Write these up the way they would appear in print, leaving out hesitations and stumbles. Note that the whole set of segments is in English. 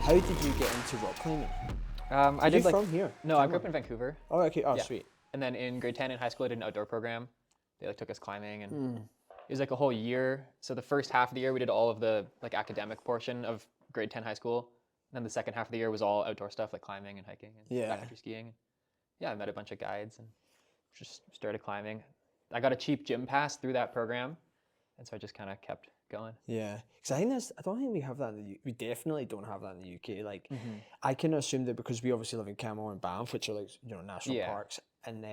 How did you get into rock climbing? I did you from here? No, I grew up in Vancouver. Oh, okay. Oh, Yeah. sweet. And then in grade 10 in high school, I did an outdoor program. They like took us climbing, and it was like a whole year. So the first half of the year, we did all of the like academic portion of grade 10 high school. And then the second half of the year was all outdoor stuff like climbing and hiking and Yeah. backcountry skiing. Yeah, I met a bunch of guides and just started climbing. I got a cheap gym pass through that program, and so I just kind of kept going. Yeah, because I don't think we have that in the we definitely don't have that in the UK. Like, I can assume that because we obviously live in Camel and Banff, which are like, national Yeah. parks, and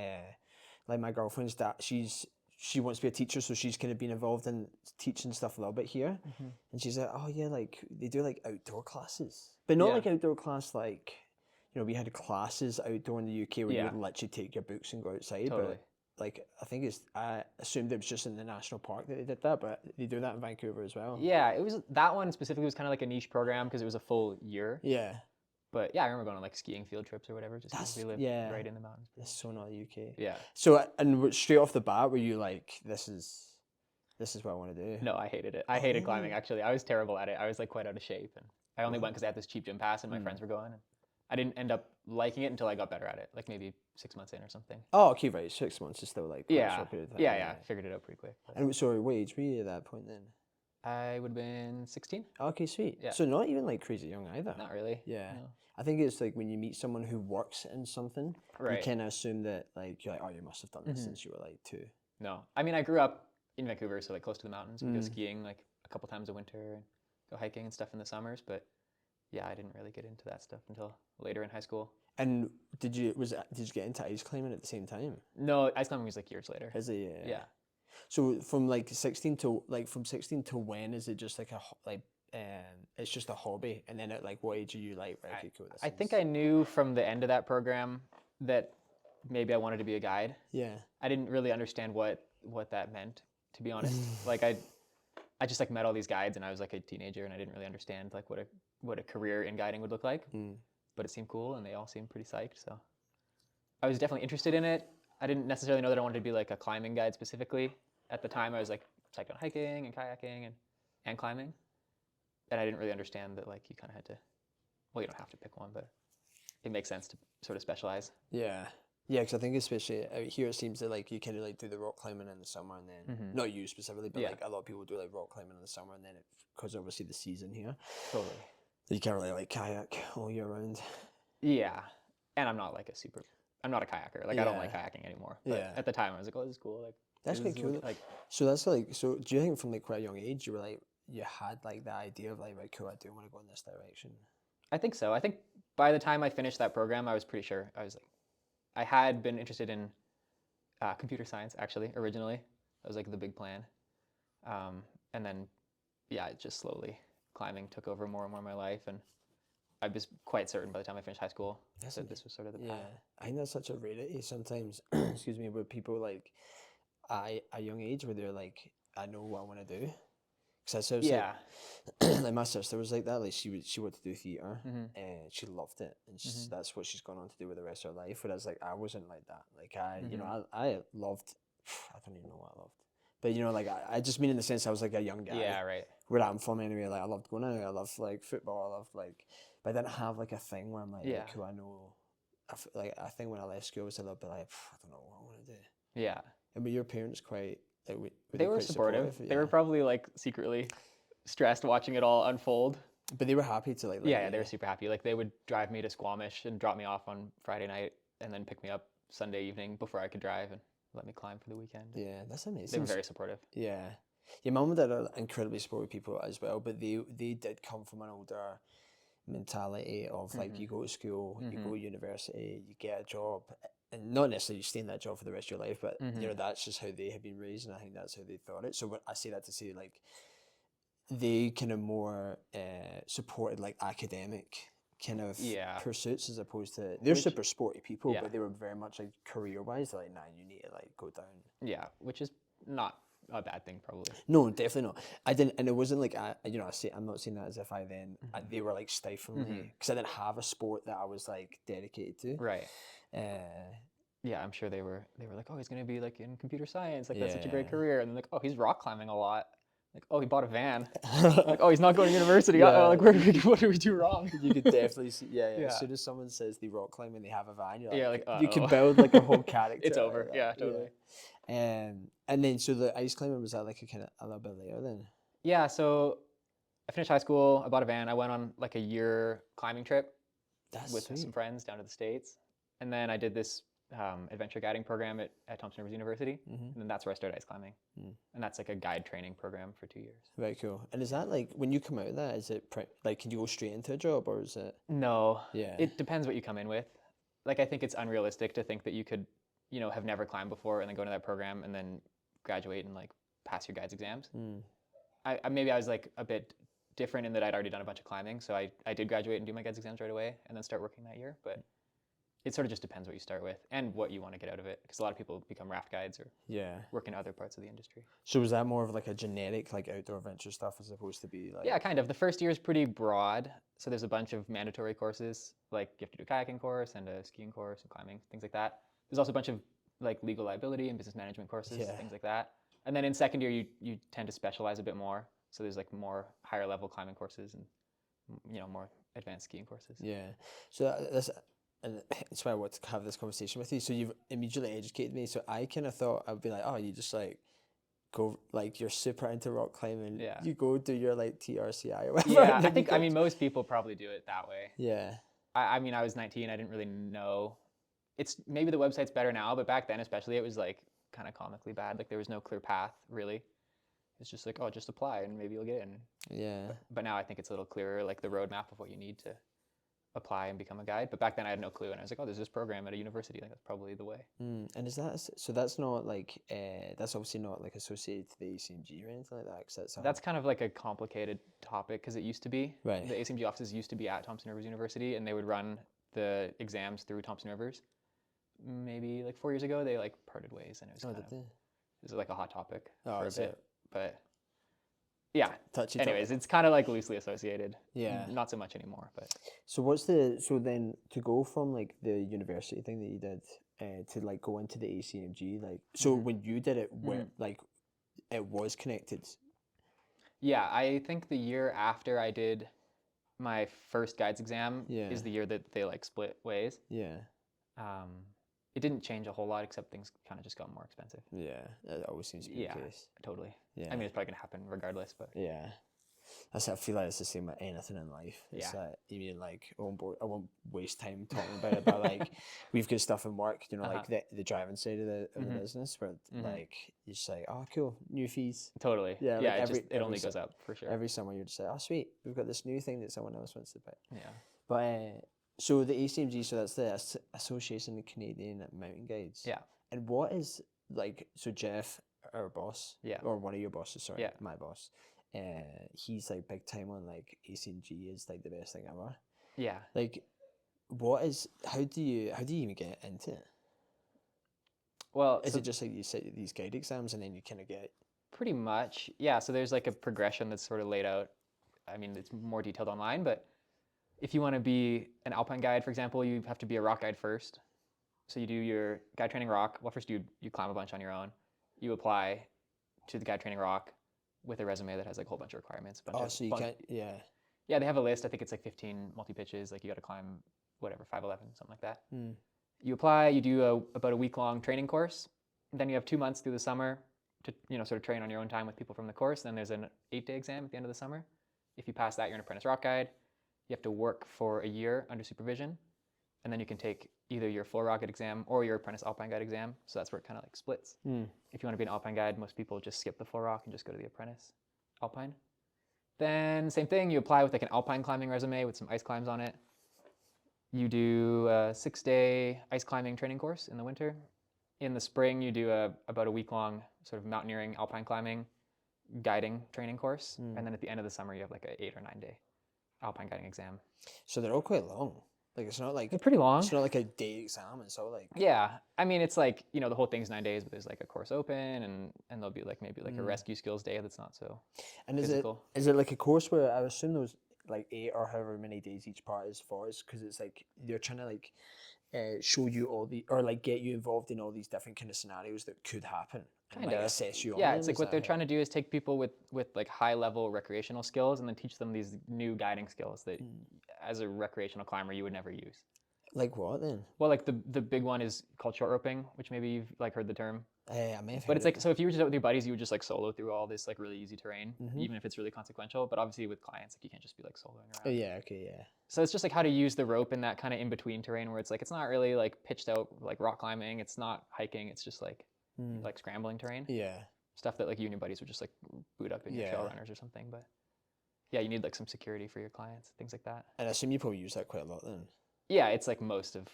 like my girlfriend's dad, she wants to be a teacher, so she's kind of been involved in teaching stuff a little bit here, and she's like, oh yeah, like they do like outdoor classes, but not Yeah. like outdoor class like, we had classes outdoor in the UK where you Yeah. would literally take your books and go outside, Totally. but like I assumed it was just in the national park that they did that, but they do that in Vancouver as well. Yeah, it was that one specifically was kind of like a niche program because it was a full year. Yeah. But yeah, I remember going on like skiing field trips or whatever, just because we live yeah. right in the mountains. That's so not the UK. Yeah. So, and straight off the bat, were you like, this is what I want to do? No, I hated it. I hated climbing, actually. I was terrible at it. I was like quite out of shape, and I only went because I had this cheap gym pass and my friends were going. And I didn't end up liking it until I got better at it, like maybe 6 months in or something. Oh, okay, right. 6 months is still like quite a Yeah. short period of time. Yeah. Figured it out pretty quick. But And sorry, what age were you at that point then? I would have been 16. Okay, sweet. Yeah. So not even like crazy young either. Not really. Yeah. No. I think it's like when you meet someone who works in something, you Right. kind of assume that like you're like, oh, you must have done this since you were like 2. No. I mean, I grew up in Vancouver, so like close to the mountains. We go skiing like a couple times a winter and go hiking and stuff in the summers. But yeah, I didn't really get into that stuff until later in high school. And did you get into ice climbing at the same time? No, ice climbing was like years later. Is it? Yeah. So from 16 to when is it just like it's just a hobby, and then at like what age are you like, right, okay, cool, I think I knew from the end of that program that maybe I wanted to be a guide. Yeah. I didn't really understand what that meant, to be honest. Like I just like met all these guides and I was like a teenager and I didn't really understand like what a career in guiding would look like. But it seemed cool and they all seemed pretty psyched, so I was definitely interested in it. I didn't necessarily know that I wanted to be like a climbing guide specifically. At the time I was like psyched on hiking and kayaking and climbing. And I didn't really understand that like you kind of had to, well, you don't have to pick one, but it makes sense to sort of specialize. Yeah. Yeah, because I think especially out here it seems that like you kind of like do the rock climbing in the summer and then, not you specifically, but like a lot of people do like rock climbing in the summer and then because obviously the season here. Totally. You can't really like kayak all year round. Yeah. And I'm not like I'm not a kayaker. Like I don't like kayaking anymore. But at the time I was like, oh, this is cool. Like that's quite cool. Like, so do you think from like quite a young age you were like, you had like the idea of like, right, cool, I do want to go in this direction? I think so. I think by the time I finished that program, I was pretty sure. I was like, I had been interested in computer science actually originally. That was like the big plan. And then, yeah, it just slowly climbing took over more and more of my life. And I was quite certain by the time I finished high school that this was sort of the path. Yeah, I think that's such a rarity sometimes, excuse me, where people like at a young age where they're like, I know what I want to do. Because I was like my sister was like that. Like she wanted to do theatre, and she loved it, and that's what she's gone on to do with the rest of her life. Whereas like I wasn't like that. Like I loved, I don't even know what I loved, but like I just mean in the sense I was like a young guy. Yeah, right. Where I'm from anyway. Like I loved going out. I loved like football. I loved like, but I didn't have like a thing where I'm like, who I know. I think when I left school I was a little bit like, I don't know what I want to do. Yeah. And were your parents quite? Like, they were supportive. Yeah. They were probably like secretly stressed watching it all unfold. But they were happy to like. Yeah, they were super happy. Like they would drive me to Squamish and drop me off on Friday night, and then pick me up Sunday evening before I could drive and let me climb for the weekend. Yeah, that's amazing. They were very supportive. Yeah, your mum and dad are incredibly supportive people as well. But they did come from an older mentality of like you go to school, you go to university, you get a job. And not necessarily you stay in that job for the rest of your life, but that's just how they have been raised, and I think that's how they thought it. So when I say that to say like they kind of more supported like academic kind of pursuits as opposed to they're super sporty people, but they were very much like career wise. Like, nah, you need to like go down. Yeah, which is not a bad thing probably. No, definitely not. I didn't, and it wasn't like I'm not saying that as if I then they were like stifling me because I didn't have a sport that I was like dedicated to. Right. Yeah, I'm sure they were like, oh, he's gonna be like in computer science, like that's such a great career, and then like, oh, he's rock climbing a lot. Like, oh, he bought a van. Like, oh, he's not going to university. Like, what did we do wrong? You could definitely see, yeah. Yeah. As soon as someone says they rock climb and they have a van, you're Yeah, like, like, you can uh-oh. build like a whole character. It's out over. of that. Yeah, totally. And then so the ice climbing, was that like a little bit later then? Yeah, so I finished high school. I bought a van. I went on like a year climbing trip with Sweet. some friends down to the States. And then I did this adventure guiding program at Thompson Rivers University. And then that's where I started ice climbing. And that's like a guide training program for 2 years. Very cool. And is that like, when you come out of that, is it like, can you go straight into a job, or is it? No. Yeah. It depends what you come in with. Like, I think it's unrealistic to think that you could, have never climbed before and then go into that program and then graduate and like pass your guides exams. Maybe I was like a bit different in that I'd already done a bunch of climbing. So I did graduate and do my guides exams right away and then start working that year. But it sort of just depends what you start with and what you want to get out of it. Because a lot of people become raft guides or work in other parts of the industry. So was that more of like a generic, like outdoor adventure stuff as opposed to be like? Yeah, kind of. The first year is pretty broad. So there's a bunch of mandatory courses. Like you have to do a kayaking course and a skiing course and climbing, things like that. There's also a bunch of like legal liability and business management courses, things like that. And then in second year, you tend to specialize a bit more. So there's like more higher level climbing courses and, more advanced skiing courses. Yeah. So that's why I want to have this conversation with you. So you've immediately educated me. So I kind of thought I'd be like, oh, you just like go, like you're super into rock climbing. Yeah. You go do your like TRCI or whatever. Yeah, I mean, most people probably do it that way. Yeah. I mean, I was 19. I didn't really know. It's maybe the website's better now, but back then especially, it was like kind of comically bad. Like there was no clear path really. It's just like, oh, just apply and maybe you'll get in. Yeah. But now I think it's a little clearer, like the roadmap of what you need to apply and become a guide. But back then I had no clue, and I was like, oh, there's this program at a university. Like that's probably the way. And is that so? That's not like that's obviously not like associated to the ACMG or anything like that. Cause that's kind of like a complicated topic because it used to be. Right. The ACMG offices used to be at Thompson Rivers University, and they would run the exams through Thompson Rivers. Maybe like 4 years ago, they like parted ways, and it was it was like a hot topic for a bit. But yeah, anyways, it's kind of like loosely associated. Yeah. Not so much anymore, but. So so then to go from like the university thing that you did to like go into the ACMG, like, so when you did it, where like it was connected? Yeah, I think the year after I did my first guides exam is the year that they like split ways. Yeah. It didn't change a whole lot except things kind of just got more expensive. Yeah, that always seems to be the case. Totally. Yeah. I mean, it's probably gonna happen regardless, but. Yeah. I feel like it's the same with anything in life. It's like, you mean, like, I won't waste time talking about it, but like, we've got stuff in work, like the driving side of the business where like, you're just like, oh, cool, new fees. Totally. Yeah, like it only goes up for sure. Every summer you're just like, oh, sweet, we've got this new thing that someone else wants to buy. Yeah. But, so the ACMG, so that's the Association of Canadian Mountain Guides. Yeah. And what is, like, so Jeff, our boss, or one of your bosses, sorry, my boss, he's like big time on like ACMG is like the best thing ever. Yeah. Like, how do you even get into it? Well, is it just like you sit these guide exams and then you kind of get? Pretty much, yeah. So there's like a progression that's sort of laid out. I mean, it's more detailed online, but if you want to be an alpine guide, for example, you have to be a rock guide first. So you do your guide training rock. Well, first you climb a bunch on your own. You apply to the guide training rock with a resume that has like a whole bunch of requirements. So you can't, Yeah, they have a list. I think it's like 15 multi-pitches. Like you got to climb whatever, 5'11", something like that. You apply, you do about a week-long training course. Then you have 2 months through the summer to sort of train on your own time with people from the course. Then there's an 8-day exam at the end of the summer. If you pass that, you're an apprentice rock guide. You have to work for a year under supervision, and then you can take either your full rock guide exam or your apprentice alpine guide exam. So that's where it kind of like splits. If you want to be an alpine guide, most people just skip the full rock and just go to the apprentice alpine. Then same thing, you apply with like an alpine climbing resume with some ice climbs on it. You do a 6-day ice climbing training course in the winter. In the spring, you do about a week-long sort of mountaineering, alpine climbing, guiding training course. And then at the end of the summer, you have like an 8 or 9 day alpine guiding exam. So they're all quite long. Like it's not like they're pretty long. It's not like a day exam. It's all like I mean, it's like the whole thing's 9 days, but there's like a course open, and there'll be like maybe like a rescue skills day that's not so. And physical. Is it like a course where I assume those like 8 or however many days each part is for? Is because it's like you're trying to like show you all the, or like get you involved in all these different kind of scenarios that could happen and Kind like of. assess you on Yeah, them? it's like Is what that they're it? trying to do is take people with like high level recreational skills and then teach them these new guiding skills that as a recreational climber you would never use. Like what then? Well, like the big one is called short roping, which maybe you've like heard the term. I may have But heard it's it. like, so if you were just out with your buddies, you would just like solo through all this like really easy terrain, Mm-hmm. even if it's really consequential. But obviously with clients, like you can't just be like soloing Oh around. yeah, okay, yeah. So it's just like how to use the rope in that kind of in between terrain where it's like it's not really like pitched out like rock climbing, it's not hiking, it's just like like scrambling terrain. Yeah. Stuff that like you and your buddies would just like boot up in your trail runners or something. But yeah, you need like some security for your clients, things like that. And I assume you probably use that quite a lot then. Yeah, it's like most of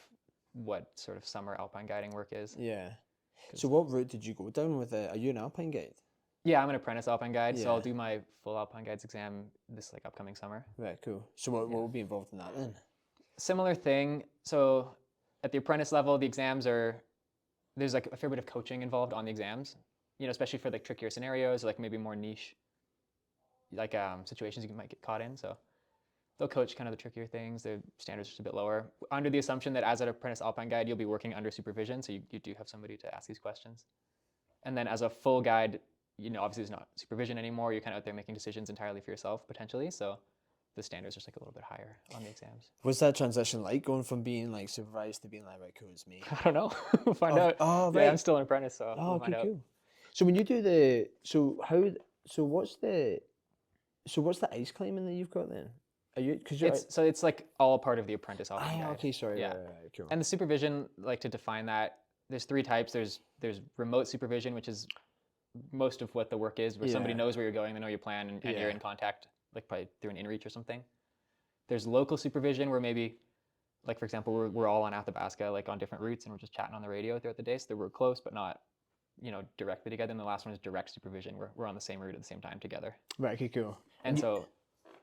what sort of summer alpine guiding work is. Yeah. So what route did you go down with it? Are you an alpine guide? Yeah, I'm an apprentice alpine guide, so Yeah. I'll do my full alpine guides exam this like upcoming summer. Right, cool. So what will be involved in that then? Similar thing. So at the apprentice level, the exams there's like a fair bit of coaching involved on the exams, you know, especially for like trickier scenarios or like maybe more niche like situations you might get caught in. So they'll coach kind of the trickier things. The standards are just a bit lower, under the assumption that as an apprentice alpine guide, you'll be working under supervision. So you do have somebody to ask these questions. And then as a full guide, you know, obviously there's not supervision anymore. You're kind of out there making decisions entirely for yourself potentially. So the standards are just like a little bit higher on the exams. What's that transition like, going from being like supervised to being like, right, cool, it's me? I don't know. We'll find out. Oh, right. Yeah, I'm still an apprentice, so Oh, we'll okay, find out. cool. So when you do the, what's the ice climbing that you've got then? Are you, because you're, It's like all part of the apprentice alpine guide. okay, sorry, Yeah. right, cool. And the supervision, like to define that, there's three types. There's remote supervision, which is most of what the work is, where somebody knows where you're going, they know your plan, and you're in contact, like probably through an inReach or something. There's local supervision, where maybe, like for example, we're all on Athabasca, like on different routes, and we're just chatting on the radio throughout the day, so we're close, but not, you know, directly together. And the last one is direct supervision, where we're on the same route at the same time together. Right, okay, cool. And so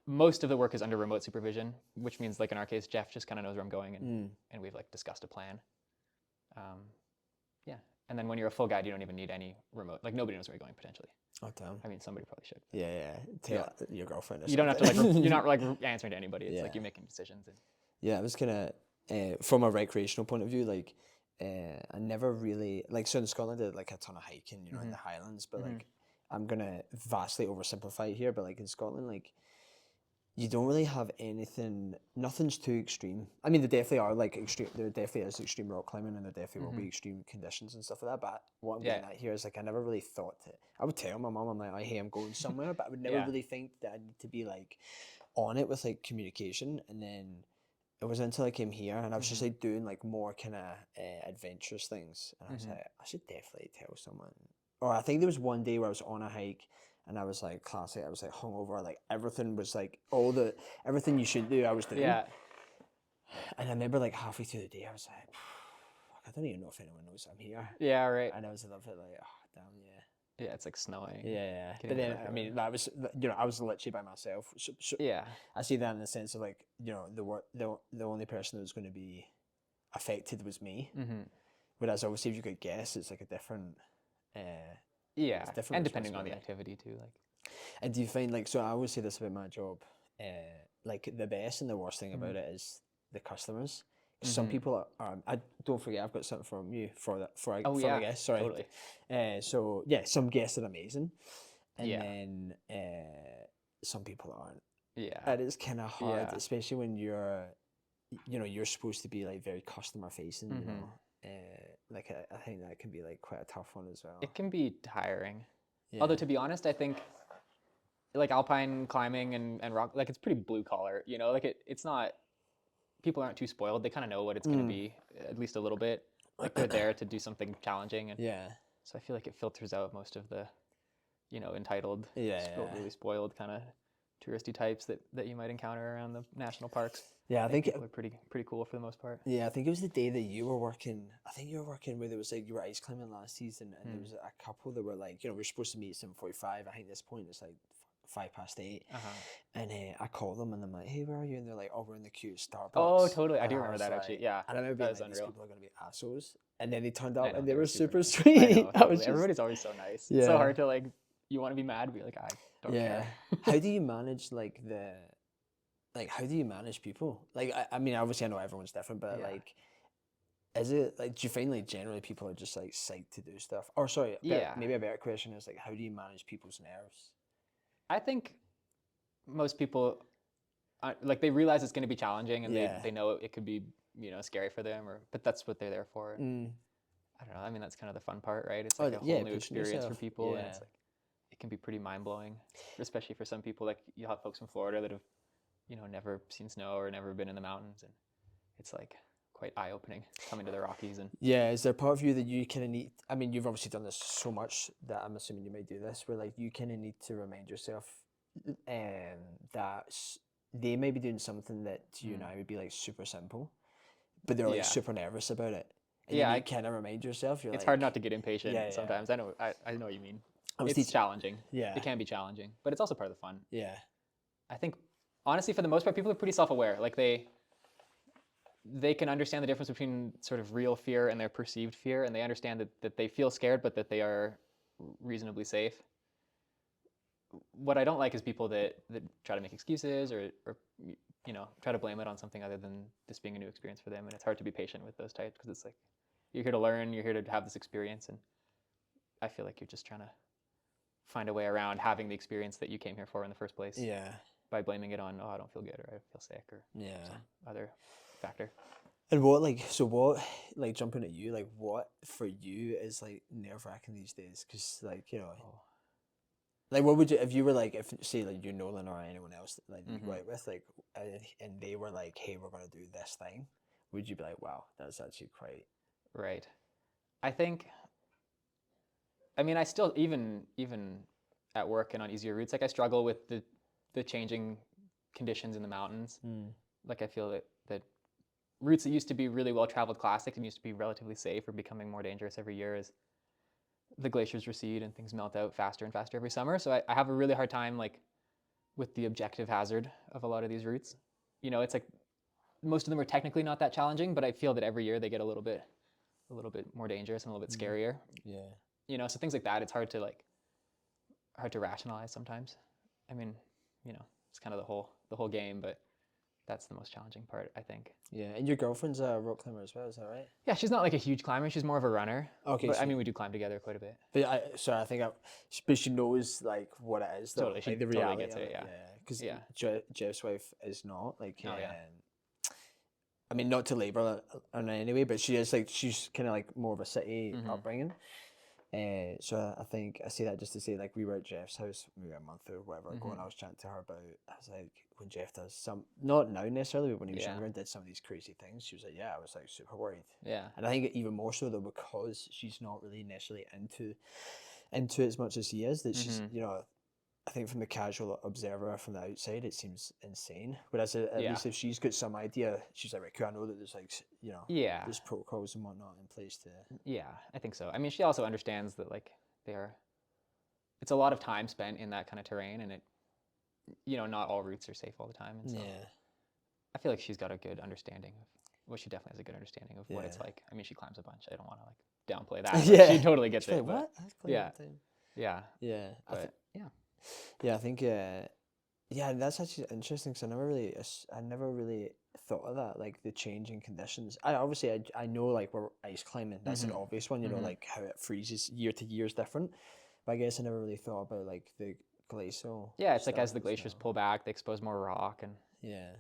most of the work is under remote supervision, which means like in our case, Jeff just kind of knows where I'm going, and we've like discussed a plan. Yeah. And then when you're a full guide, you don't even need any remote. Like nobody knows where you're going potentially. Oh damn. I mean, somebody probably should. Yeah. Tell your girlfriend. Or You don't have to something. like. You're not like answering to anybody. It's like you're making decisions. And Yeah, I was kind of from a recreational point of view, like I never really like. So in Scotland, I did like a ton of hiking, you know, in the Highlands. But like, I'm gonna vastly oversimplify here. But like in Scotland, like you don't really have anything. Nothing's too extreme. I mean, there definitely are like extreme. There definitely is extreme rock climbing, and there definitely will be extreme conditions and stuff like that. But what I'm getting at here is like I never really thought to. I would tell my mom, I'm like, hey, I'm going somewhere, but I would never really think that I need to be like on it with like communication. And then it was until I came here and I was just like doing like more kind of adventurous things, and I was like, I should definitely tell someone. Or I think there was one day where I was on a hike. And I was like classic. I was like hungover. Like everything was like everything you should do. I was doing. yeah. And I remember like halfway through the day, I was like, I don't even know if anyone knows I'm here. Yeah. Right. And I was a little bit like, oh damn, yeah. Yeah. It's like snowing. Yeah. Getting But then dark I mean, that was I was literally by myself. So Yeah. I see that in the sense of like the only person that was going to be affected was me. Whereas obviously if you could guess, it's like a different. Yeah. different And depending on the responsibility. activity too, like. And do you find like, so I always say this about my job, like the best and the worst thing about it is the customers. Some people are I don't forget, I've got something from you for a guest. Sorry. Totally. So yeah, some guests are amazing, and Yeah. then some people aren't. Yeah. And it's kind of hard, Yeah. especially when you're supposed to be like very customer facing. You know, like I think that can be like quite a tough one as well. It can be tiring. Yeah. Although to be honest, I think like alpine climbing and rock, like it's pretty blue collar, you know, like it's not, people aren't too spoiled. They kind of know what it's going to be, at least a little bit. Like they're there to do something challenging. And Yeah. so I feel like it filters out most of the, you know, entitled, Yeah. really spoiled kind of touristy types that you might encounter around the national parks. Yeah, I think people are pretty cool for the most part. Yeah, I think it was the day that you were working. I think you were working where there was like you were ice climbing last season, and there was a couple that were like, we're supposed to meet at 7:45. I think at this point it's like 8:05. And I called them and I'm like, hey, where are you? And they're like, oh, we're in the queue at Starbucks. Oh, totally. I do And remember was that like- actually. Yeah. And I remember being was like, these unreal. people are going to be assholes. And then they turned up know, and they were super nice. sweet. I know, I was totally. just, Everybody's always so nice. Yeah. It's so hard to like, you want to be mad, but you're like, I don't care. How do you manage how do you manage people? Like, I mean, obviously I know everyone's different, but Yeah. like, Is it like, do you find like generally people are just like psyched to do stuff? Or sorry, Yeah. maybe a better question is like, how do you manage people's nerves? I think most people like they realize it's going to be challenging and Yeah. they know it could be, you know, scary for them, but that's what they're there for. Mm. I don't know. I mean, that's kind of the fun part, right? It's Oh, like a yeah, whole new pushing experience for yourself. people, and Yeah. it's like it can be pretty mind blowing, especially for some people. Like you have folks from Florida that have, you know, never seen snow or never been in the mountains, and it's like quite eye opening coming to the Rockies. And Yeah, is there part of you that you kind of need? I mean, you've obviously done this so much that I'm assuming you might do this, where like you kind of need to remind yourself, that they may be doing something that to you and I would be like super simple, but they're like yeah, super nervous about it, and yeah, then you kind of remind yourself, you're it's like, hard not to get impatient yeah, sometimes. I know what you mean. I was It's teaching, challenging. yeah, It can be challenging, but it's also part of the fun. yeah, I think honestly, for the most part, people are pretty self aware. Like they can understand the difference between sort of real fear and their perceived fear, and they understand that they feel scared, but that they are reasonably safe. What I don't like is people that try to make excuses or you know, try to blame it on something other than this being a new experience for them. And it's hard to be patient with those types because it's like you're here to learn, you're here to have this experience, and I feel like you're just trying to find a way around having the experience that you came here for in the first place yeah, by blaming it on, oh, I don't feel good or I feel sick or yeah. some other factor. And what like so what like jumping at you, like what for you is like nerve wracking these days? Because like, you know, Oh. like what would you if you were like, if say like you Nolan or anyone else like you go Mhm. out with, like and they were like, hey, we're gonna do this thing, would you be like, wow, that's actually quite Right. I think. I mean, I still even at work and on easier routes, like I struggle with the changing conditions in the mountains. Like I feel that routes that used to be really well traveled classics and used to be relatively safe are becoming more dangerous every year as the glaciers recede and things melt out faster and faster every summer. So I have a really hard time like with the objective hazard of a lot of these routes. You know, it's like most of them are technically not that challenging, but I feel that every year they get a little bit more dangerous and a little bit scarier. yeah. You know, so things like that, it's hard to rationalize sometimes. I mean, you know, it's kind of the whole game, but that's the most challenging part, I think. Yeah, and your girlfriend's a rock climber as well, is that right? Yeah, she's not like a huge climber. She's more of a runner. Okay, But so I mean, we do climb together quite a bit. but I think but she knows like what it is though, Totally, she like the totally reality gets of it. it. Yeah. Yeah, because Yeah. Jeff's wife is not like. Oh yeah. I mean, not to label it in any way, but she is like she's kind of like more of a city upbringing. So I think I say that just to say, like, we were at Jeff's house maybe a month or whatever ago, and I was chatting to her about, I was like, when Jeff does some, not now necessarily, but when he was Yeah. younger and did some of these crazy things, she was like, yeah, I was like super worried. Yeah. And I think even more so though, because she's not really necessarily into it as much as he is, that she's, you know, I think from the casual observer from the outside, it seems insane. Whereas at Yeah. least if she's got some idea, she's like, right, cool, I know that there's like, you know, Yeah. there's protocols and whatnot in place to. Yeah, I think so. I mean, she also understands that like it's a lot of time spent in that kind of terrain, and you know, not all routes are safe all the time, and so Yeah. I feel like she's got a good understanding of. Well, she definitely has a good understanding of what it's Yeah. like. I mean, she climbs a bunch. I don't want to like downplay that. Yeah. She totally gets She's it. like, what? Yeah. Yeah. Yeah. But yeah. Yeah, I think. Yeah, that's actually interesting because I never really thought of that, like the changing conditions. I know like we're ice climbing. That's an obvious one, you know, like how it freezes year to year is different. But I guess I never really thought about like the glacial. Yeah, it's like stuff as the as glaciers well. pull back, they expose more rock, and Yeah.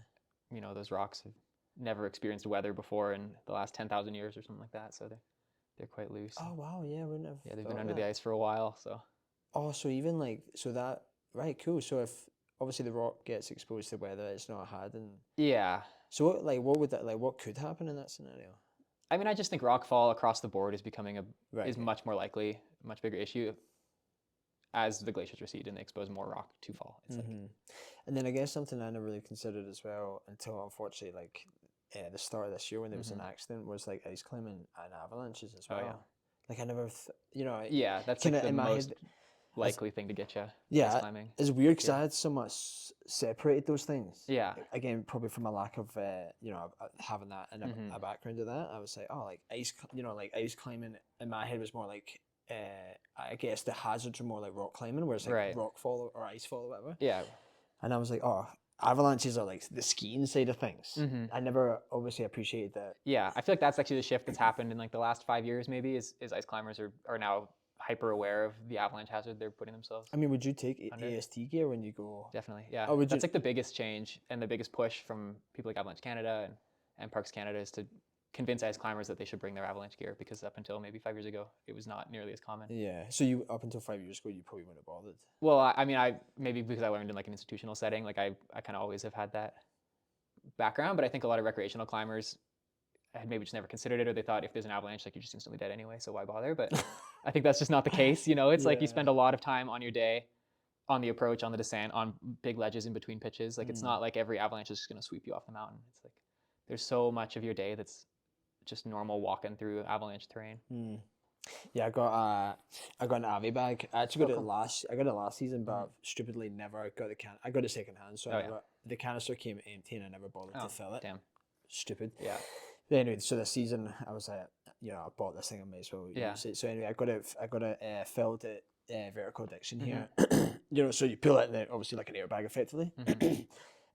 you know those rocks have never experienced weather before in the last 10,000 years or something like that. So they're quite loose. Oh wow, yeah, I wouldn't have. Yeah, they've thought been of under the that. ice for a while. So Oh, so even like so that right, cool. So if obviously the rock gets exposed to weather it's not had, and yeah, so what could happen in that scenario? I mean, I just think rockfall across the board is becoming Right. is much more likely, a much bigger issue as the glaciers recede and they expose more rock to fall. It's like And then I guess something I never really considered as well until unfortunately like the start of this year when there was an accident was like ice climbing and avalanches as well. Oh, yeah. Like I never, you know, yeah, that's kind like of the in my most head, likely thing to get you ice yeah, climbing. it's weird because Yeah. I had somewhat separated those things. Yeah. Again, probably from a lack of, you know, having that in a background of that. I was like, oh, like you know, like ice climbing in my head was more like, I guess the hazards are more like rock climbing, where it's like Right. rock fall or ice fall or whatever. Yeah. And I was like, oh, Avalanches are like the skiing side of things. I never obviously appreciated that. Yeah, I feel like that's actually the shift that's happened in like the last 5 years maybe is ice climbers are now hyper aware of the avalanche hazard they're putting themselves I mean, would you take under. AST gear when you go? Definitely, yeah. Oh, would That's you? like the biggest change and the biggest push from people like Avalanche Canada and Parks Canada is to convince ice climbers that they should bring their avalanche gear because up until maybe 5 years ago, it was not nearly as common. Yeah. So you up until 5 years ago, you probably wouldn't have bothered. Well, I mean, I maybe because I learned in like an institutional setting, like I kind of always have had that background, but I think a lot of recreational climbers had maybe just never considered it, or they thought if there's an avalanche, like you're just instantly dead anyway, so why bother? But I think that's just not the case. You know, it's like you spend a lot of time on your day on the approach, on the descent, on big ledges in between pitches. Like it's not like every avalanche is just going to sweep you off the mountain. It's like there's so much of your day that's just normal walking through avalanche terrain. Yeah, I got an Avi bag. I actually got it last. I got it last season, but stupidly never got the can. I got it second hand, so the canister came empty, and I never bothered to fill it. Damn. Stupid. Yeah. But anyway, so this season I was like, I bought this thing. I may as well use it. So anyway, I got it filled at vertical addiction here. So you pull it, and then obviously like an airbag, effectively.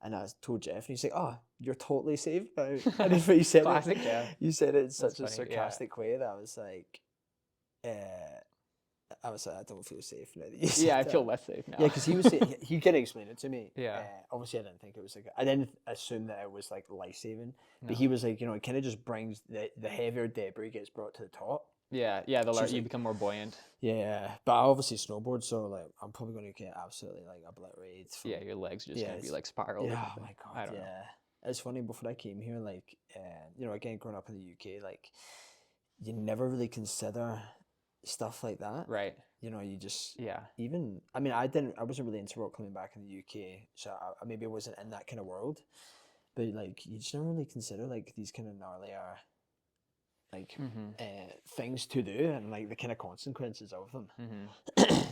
And I told Jeff, and he's like, "Oh, you're totally safe now." And that's what you said. Classic Jeff. You said it in such That's a funny, sarcastic way that I was like, I don't feel safe now. That you said Yeah, I that. feel less safe now. Yeah, because he was saying, he can explain it to me. Yeah. Obviously, I didn't think it was like, I didn't assume that it was like life saving, but he was like, it kind of just brings the heavier debris gets brought to the top. Yeah, you become more buoyant. Yeah, but I obviously snowboard, so like I'm probably going to get absolutely like obliterated. Yeah, your legs are just going to be like spiraled. Yeah, oh my god. I don't know. It's funny, before I came here, like, again, growing up in the UK, like, you never really consider stuff like that. Right. You just, Yeah. even, I wasn't really into rock climbing back in the UK, so I maybe wasn't in that kind of world, but like, you just never really consider like these kind of gnarlier, like, things to do and like the kind of consequences of them.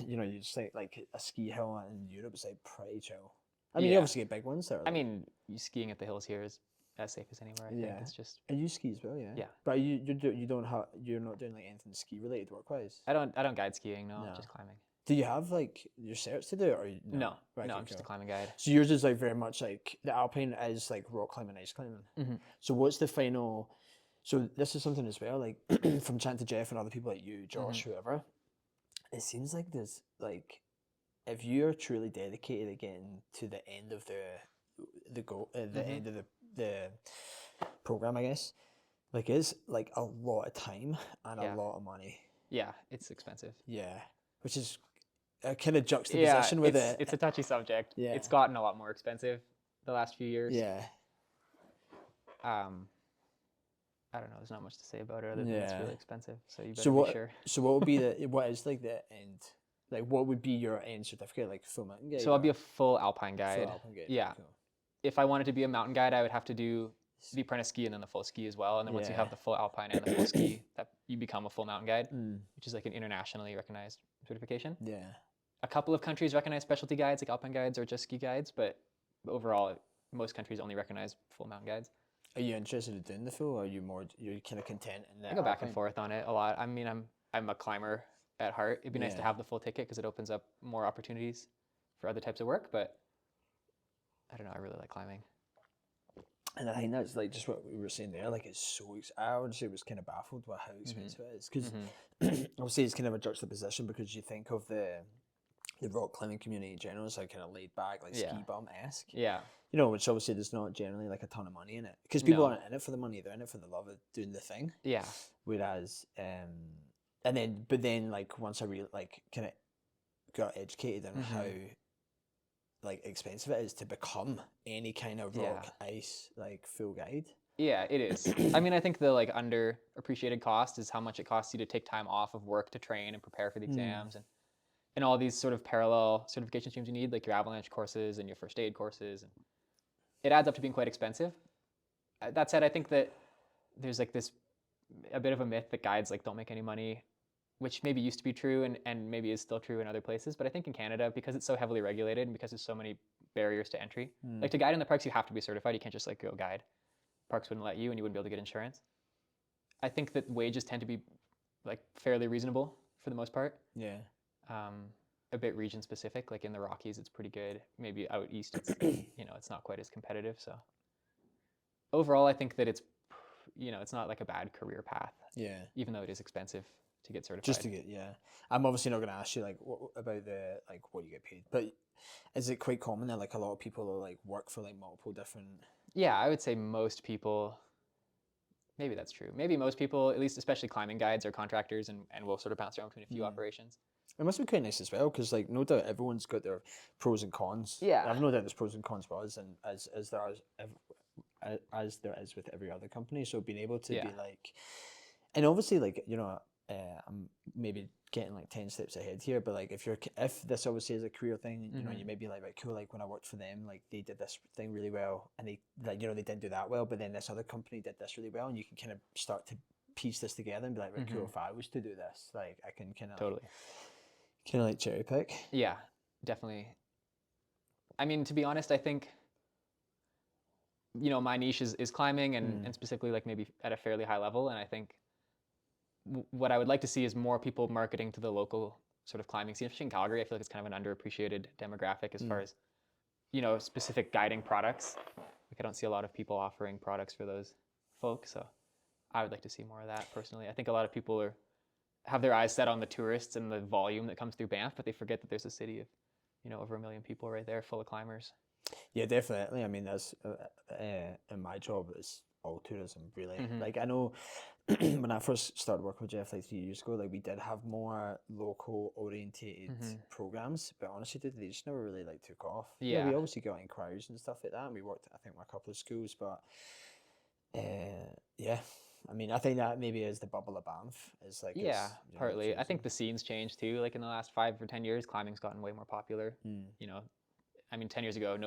You just think like a ski hill in Europe is like pretty chill. I mean, you obviously get big ones there. I mean, skiing at the hills here is as safe as anywhere. I think it's just. And you ski as well, yeah. Yeah. But you're not doing like anything ski related work wise. I don't guide skiing. No, just climbing. Do you have like your certs to do it, or no? Right, no, I'm just a climbing guide. So yours is like very much like the Alpine is like rock climbing, ice climbing. So what's the final? So this is something as well, like from chatting to Jeff and other people like you, Josh, whoever. It seems like there's like, if you're truly dedicated again to the end of the goal, the end of the program, I guess, like it's like a lot of time and a lot of money. Yeah, it's expensive. Yeah, which is a kind of juxtaposition with it. It's a touchy subject. Yeah, it's gotten a lot more expensive the last few years. Yeah. I don't know. There's not much to say about it other than it's really expensive. So you better be sure. So what would be what is like the end? Like what would be your end certificate? Like full mountain guide? So I'll be a full Alpine guide. Full Alpine guide. Yeah. Cool. If I wanted to be a mountain guide, I would have to do the apprentice ski and then the full ski as well. And then once you have the full Alpine and the full ski, that you become a full mountain guide, which is like an internationally recognized certification. Yeah. A couple of countries recognize specialty guides, like Alpine guides or just ski guides, but overall, most countries only recognize full mountain guides. Are you interested in doing the full, or are you you're kind of content in that? I go back and forth on it a lot. I mean, I'm a climber at heart. It'd be nice to have the full ticket because it opens up more opportunities for other types of work, but I don't know. I really like climbing. And I think that's like just what we were saying there. Like it's so. I would say was kind of baffled by how expensive it is, because obviously it's kind of a juxtaposition, because you think of the rock climbing community in general is like kind of laid back, like ski bum-esque. Yeah. Which obviously there's not generally like a ton of money in it, because people aren't in it for the money; they're in it for the love of doing the thing. Yeah. Whereas, but then like once I really like kind of got educated on how like expensive it is to become any kind of rock ice like full guide. Yeah, it is. I mean, I think the like underappreciated cost is how much it costs you to take time off of work to train and prepare for the exams and all these sort of parallel certification streams you need, like your avalanche courses and your first aid courses. And it adds up to being quite expensive. That said, I think that there's like a bit of a myth that guides like don't make any money, which maybe used to be true and maybe is still true in other places. But I think in Canada, because it's so heavily regulated and because there's so many barriers to entry, like to guide in the parks, you have to be certified. You can't just like go guide. Parks wouldn't let you, and you wouldn't be able to get insurance. I think that wages tend to be like fairly reasonable for the most part. Yeah. a bit region specific. Like in the Rockies, it's pretty good. Maybe out east, it's it's not quite as competitive. So overall, I think that it's it's not like a bad career path. Yeah. Even though it is expensive to get certified. Just to get, yeah. I'm obviously not going to ask you like about the like what you get paid, but is it quite common that like a lot of people are like work for like multiple different? Yeah, I would say most people. Maybe that's true. Maybe most people, at least especially climbing guides, are contractors and will sort of bounce around between a few operations. It must be quite nice as well, because like no doubt everyone's got their pros and cons. Yeah. I've no doubt there's pros and cons for us, and as there is with every other company. So being able to be like, and obviously like I'm maybe getting like 10 steps ahead here, but like if this obviously is a career thing, you may be like, right, cool, like when I worked for them, like they did this thing really well, and they like they didn't do that well, but then this other company did this really well, and you can kind of start to piece this together and be like, right, cool, if I was to do this, like I can kind of totally like cherry pick. Yeah, definitely. I mean, to be honest, I think my niche is climbing and specifically like maybe at a fairly high level, and I think what I would like to see is more people marketing to the local sort of climbing scene, especially in Calgary. I feel like it's kind of an underappreciated demographic as far as specific guiding products. Like I don't see a lot of people offering products for those folks, so I would like to see more of that personally. I think a lot of people have their eyes set on the tourists and the volume that comes through Banff, but they forget that there's a city of over 1 million people right there full of climbers. Yeah, definitely. I mean, that's in my job, it's all tourism, really. Like I know when I first started working with Jeff like 3 years ago, like we did have more local orientated programs, but honestly, they just never really like took off. Yeah, we obviously got inquiries and stuff like that, and we worked, I think, with a couple of schools, but yeah. I mean, I think that maybe is the bubble of Banff. Is like partly. I think the scene's changed too. Like in the last 5 or 10 years, climbing's gotten way more popular. I mean, 10 years ago,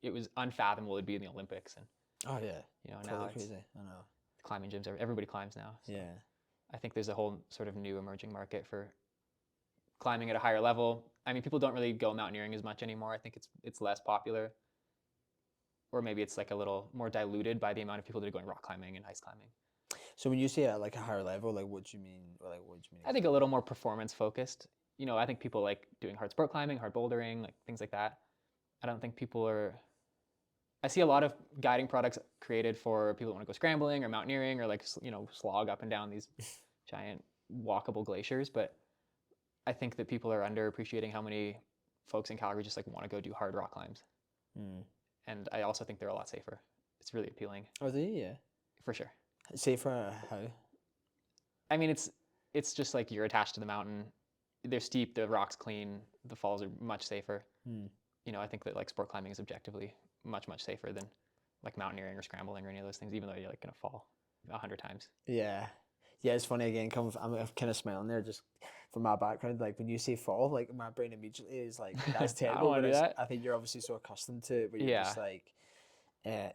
it was unfathomable it'd be in the Olympics, and totally now it's crazy. I know. Climbing gyms, everybody climbs now. So yeah. I think there's a whole sort of new emerging market for climbing at a higher level. I mean, people don't really go mountaineering as much anymore. I think it's less popular, or maybe it's like a little more diluted by the amount of people that are going rock climbing and ice climbing. So when you say at like a higher level, like what do you mean? Like what do you mean? I think a little more performance focused. I think people like doing hard sport climbing, hard bouldering, like things like that. I don't think people are. I see a lot of guiding products created for people that want to go scrambling or mountaineering or like slog up and down these giant walkable glaciers. But I think that people are underappreciating how many folks in Calgary just like want to go do hard rock climbs. And I also think they're a lot safer. It's really appealing. Are they? Yeah. For sure. Safer how? I mean, it's just like you're attached to the mountain. They're steep. The rock's clean. The falls are much safer. I think that like sport climbing is objectively much safer than like mountaineering or scrambling or any of those things, even though you're like gonna fall 100 times. Yeah, it's funny again. I'm kind of smiling there just from my background. Like when you say fall, like my brain immediately is like that's terrible. I think you're obviously so accustomed to it, where you're just like.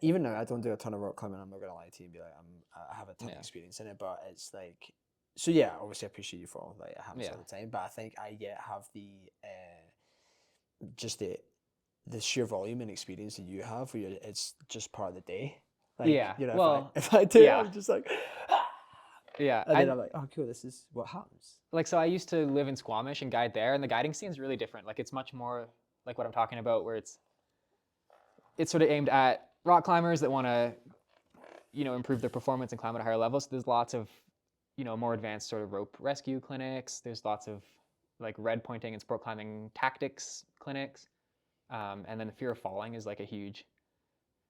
Even now, I don't do a ton of rock climbing. I'm not gonna lie to you and be like, I have a ton of experience in it, but it's like, so yeah, obviously I appreciate you fall, like it happens all the time. But I think I have the just the sheer volume and experience that you have, where it's just part of the day. Like, well, if I do, I'm just like, yeah, and then I'm like, oh, cool, this is what happens. Like, so I used to live in Squamish and guide there, and the guiding scene is really different. Like, it's much more like what I'm talking about, where it's sort of aimed at rock climbers that want to, improve their performance and climb at a higher level. So there's lots of, more advanced sort of rope rescue clinics. There's lots of like red pointing and sport climbing tactics clinics. And then the fear of falling is like a huge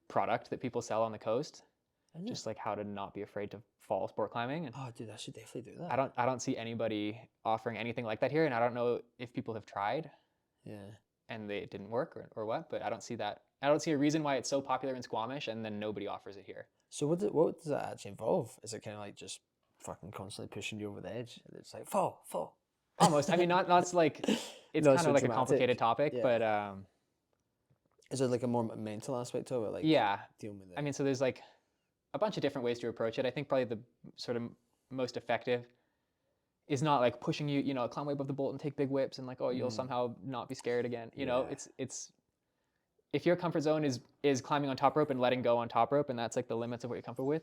product that people sell on the coast. Just like how to not be afraid to fall sport climbing. And oh, dude, I should definitely do that. I don't see anybody offering anything like that here, and I don't know if people have tried. Yeah. And it didn't work or what, but I don't see that. I don't see a reason why it's so popular in Squamish and then nobody offers it here. So what does that actually involve? Is it kind of like just fucking constantly pushing you over the edge? It's like fall. Almost. I mean, not like it's kind of like a complicated topic, but is there like a more mental aspect of it? Like dealing with it? I mean, so there's like a bunch of different ways to approach it. I think probably the sort of most effective is not like pushing you, climb way above the bolt and take big whips and like, oh, you'll somehow not be scared again. It's if your comfort zone is climbing on top rope and letting go on top rope, and that's like the limits of what you're comfortable with,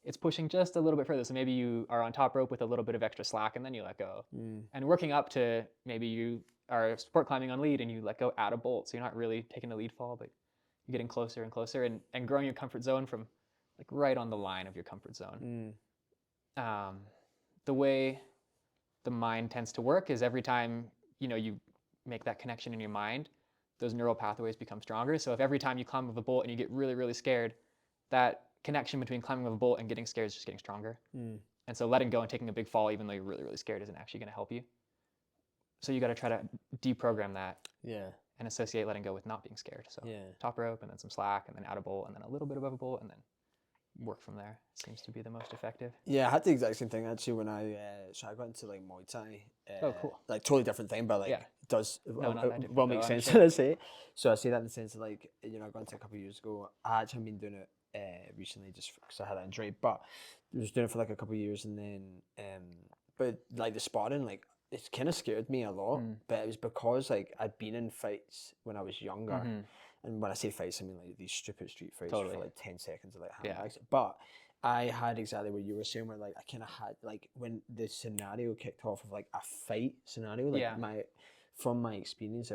it's pushing just a little bit further. So maybe you are on top rope with a little bit of extra slack and then you let go. And working up to maybe you are sport climbing on lead and you let go at a bolt, so you're not really taking the lead fall, but you're getting closer and closer and growing your comfort zone from like right on the line of your comfort zone. The way the mind tends to work is every time you make that connection in your mind, those neural pathways become stronger. So if every time you climb with a bolt and you get really, really scared, that connection between climbing with a bolt and getting scared is just getting stronger. And so letting go and taking a big fall, even though you're really, really scared, isn't actually going to help you. So you got to try to deprogram that. Yeah. And associate letting go with not being scared. So top rope and then some slack and then out a bolt and then a little bit above a bolt and then work from there. Seems to be the most effective. Yeah, I had the exact same thing actually when I got into like Muay Thai. Oh, cool. Like totally different thing, but like it does not that different, well make though, sense sure. to say. So I say that in the sense of like, I got into a couple of years ago. I actually been doing it recently just because I had an injury, but I was doing it for like a couple of years, and then but like the sparring, like it kind of scared me a lot, but it was because like I'd been in fights when I was younger. And when I say fights, I mean like these stupid street fights for like 10 seconds of like handbags. But I had exactly what you were saying, where like I kind of had like when the scenario kicked off of like a fight scenario, like from my experience,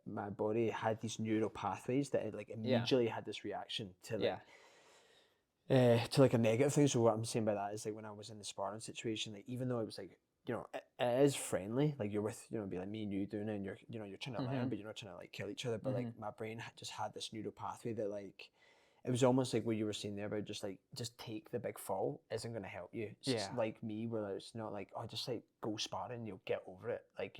my body had these neural pathways that it like immediately had this reaction to like to like a negative thing. So what I'm saying by that is like when I was in the sparring situation, like even though it was like it is friendly, like you're with be like me and you doing it, and you're trying to learn, but you're not trying to like kill each other. But like my brain just had this neural pathway that like it was almost like what you were saying there about just take the big fall isn't going to help you. It's like me, where it's not like just like go sparring, you'll get over it. Like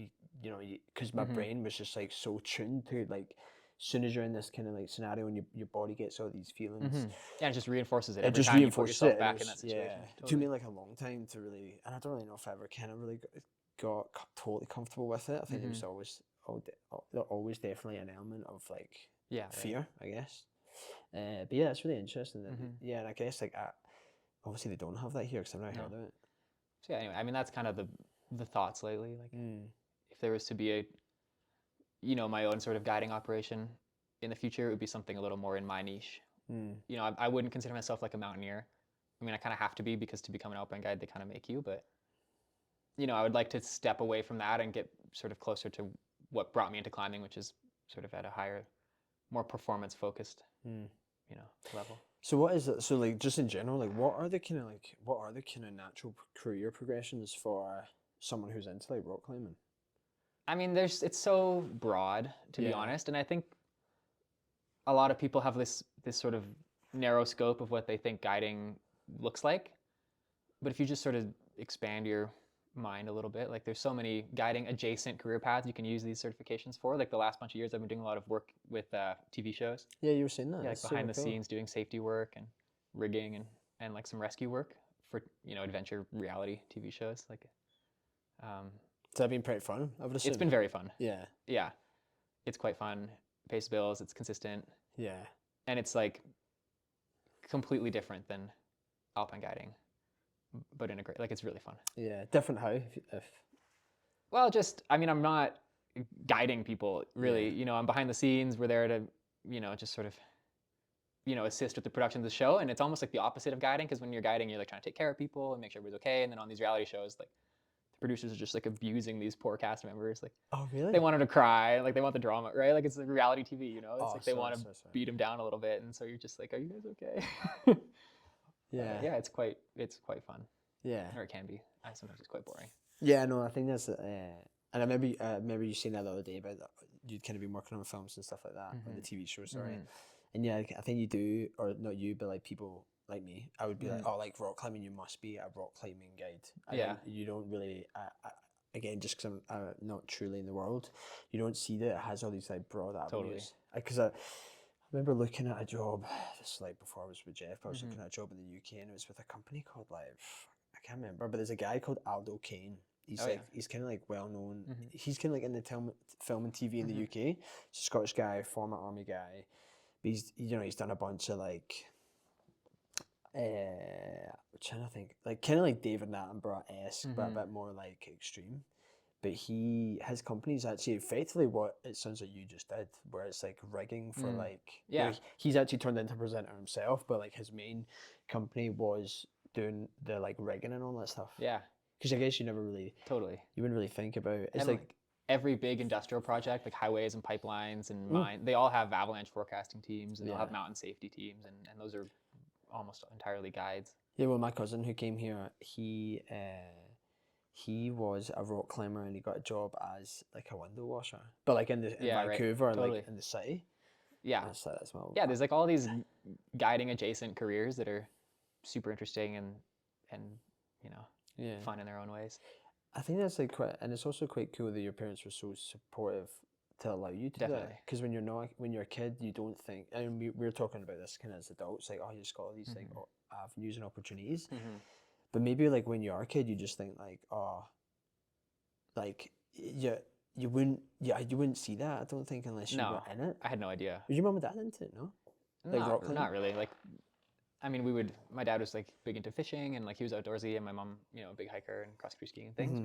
because my brain was just like so tuned to like as soon as you're in this kind of like scenario and your body gets all these feelings, yeah, it just reinforces it. It Every just time you put reinforces yourself it. back in that situation. Yeah, it took me like a long time to really, and I don't really know if I ever kind of really got totally comfortable with it. I think it was always definitely an element of like fear, I guess. But yeah, it's really interesting. That, yeah, and I guess like obviously they don't have that here because I've never heard of it. So yeah, anyway, I mean that's kind of the thoughts lately. Like if there was to be a my own sort of guiding operation in the future, it would be something a little more in my niche. I wouldn't consider myself like a mountaineer. I mean, I kind of have to be because to become an alpine guide, they kind of make you. But I would like to step away from that and get sort of closer to what brought me into climbing, which is sort of at a higher, more performance focused, level. So what is it? So like just in general, like what are the kind of natural career progressions for someone who's into like rock climbing? I mean, it's so broad, to be honest, and I think a lot of people have this sort of narrow scope of what they think guiding looks like. But if you just sort of expand your mind a little bit, like there's so many guiding adjacent career paths you can use these certifications for. Like the last bunch of years, I've been doing a lot of work with TV shows. Yeah, you were saying that. Yeah, like behind the scenes, doing safety work and rigging and like some rescue work for adventure reality TV shows. Like, has that been pretty fun? I would assume it's been very fun. Yeah, it's quite fun. Pays bills. It's consistent. Yeah, and it's like completely different than alpine guiding, but in a great, like it's really fun. Yeah, different how? Well, just I mean, I'm not guiding people really. I'm behind the scenes. We're there to just sort of assist with the production of the show, and it's almost like the opposite of guiding, because when you're guiding, you're like trying to take care of people and make sure everybody's okay, and then on these reality shows, like the producers are just like abusing these poor cast members. Like, oh really? They want them to cry, like they want the drama, right? Like it's like reality TV, It's like they want to beat them down a little bit, and so you're just like, are you guys okay? Yeah, it's quite fun. Yeah, or it can be. Sometimes it's quite boring. Yeah, no, I think that's and I remember you saying that the other day about you'd kind of been working on films and stuff like that, on the TV show, sorry. And yeah, I think you do, or not you, but like people like me, I would be like, oh, like rock climbing, you must be a rock climbing guide. You don't really, again, just because I'm not truly in the world, you don't see that it has all these like broad avenues. Because I remember looking at a job, this is like before I was with Jeff, I was looking at a job in the UK, and it was with a company called like, I can't remember, but there's a guy called Aldo Kane. He's he's kind of like well known. He's kind of like in the film and TV in the UK. He's a Scottish guy, former army guy. But he's done a bunch of like, I'm trying to think, like kind of like David Attenborough-esque, but a bit more like extreme. But his company's actually effectively what it sounds like you just did, where it's like rigging for like, he's actually turned into a presenter himself, but like his main company was doing the like rigging and all that stuff. Yeah. Because I guess you never really, you wouldn't really think about it. It's every big industrial project, like highways and pipelines and mine, they all have avalanche forecasting teams, and they'll have mountain safety teams, and those are almost entirely guides. Yeah, well, my cousin who came here, he was a rock climber and he got a job as like a window washer, but like in Vancouver, Totally. like in the city. Yeah. That's my Yeah, there's like all these guiding adjacent careers that are super interesting and you know, fun in their own ways. I think that's like quite, and it's also quite cool that your parents were so supportive to allow you to do Definitely. that. Because when you're a kid, you don't think. And we were talking about this kind of as adults, like, oh, you just got all these like avenues and opportunities. But maybe like when you are a kid, you just think like, oh, like you wouldn't see that. I don't think unless you were in it. I had no idea. Was your mum and dad into it? No, like not really. Like, I mean, my dad was like big into fishing and like he was outdoorsy, and my mom, you know, a big hiker and cross country skiing and things.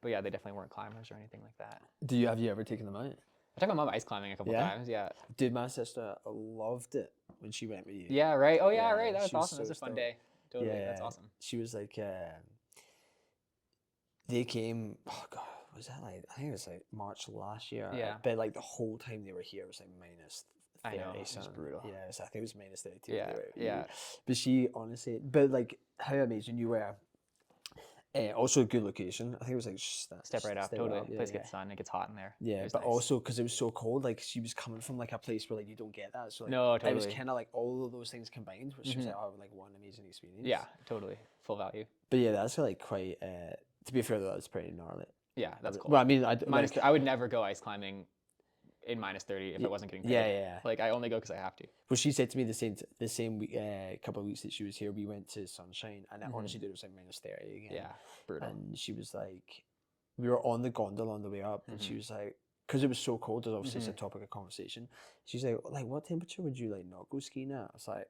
But yeah, they definitely weren't climbers or anything like that. Have you ever taken them out? I took my mom ice climbing a couple times. Yeah. Dude, my sister loved it when she went with you. Yeah. Right. Oh yeah. Right. That was awesome. That was a fun day. Totally. Yeah, that's awesome. She was like, they came. Oh god, was that like? I think it was like March last year. Yeah. But like the whole time they were here was like minus 30. I know. It was brutal. Yeah, I think it was minus 32. Yeah. Yeah. But she honestly, but like how amazing you were. Also a good location. I think it was like step right up. Totally. The place gets sun. It gets hot in there. Yeah, but nice. Also because it was so cold, like she was coming from like a place where like you don't get that. So like, no, totally. It was kind of like all of those things combined, which was like one amazing experience. Yeah, totally. Full value. But yeah, that's like quite. To be fair though, that's pretty gnarly. Yeah, that's cool. Well, I mean, I would never go ice climbing in minus 30 if I wasn't getting paid. Yeah. Like I only go because I have to. Well, she said to me the same week, couple of weeks that she was here, we went to Sunshine, and honestly, dude, it was like minus 30 again. Yeah, brutal. And she was like, we were on the gondola on the way up, and she was like, because it was so cold, there's obviously it's a topic of conversation. She's like, what temperature would you like not go skiing at? I was like,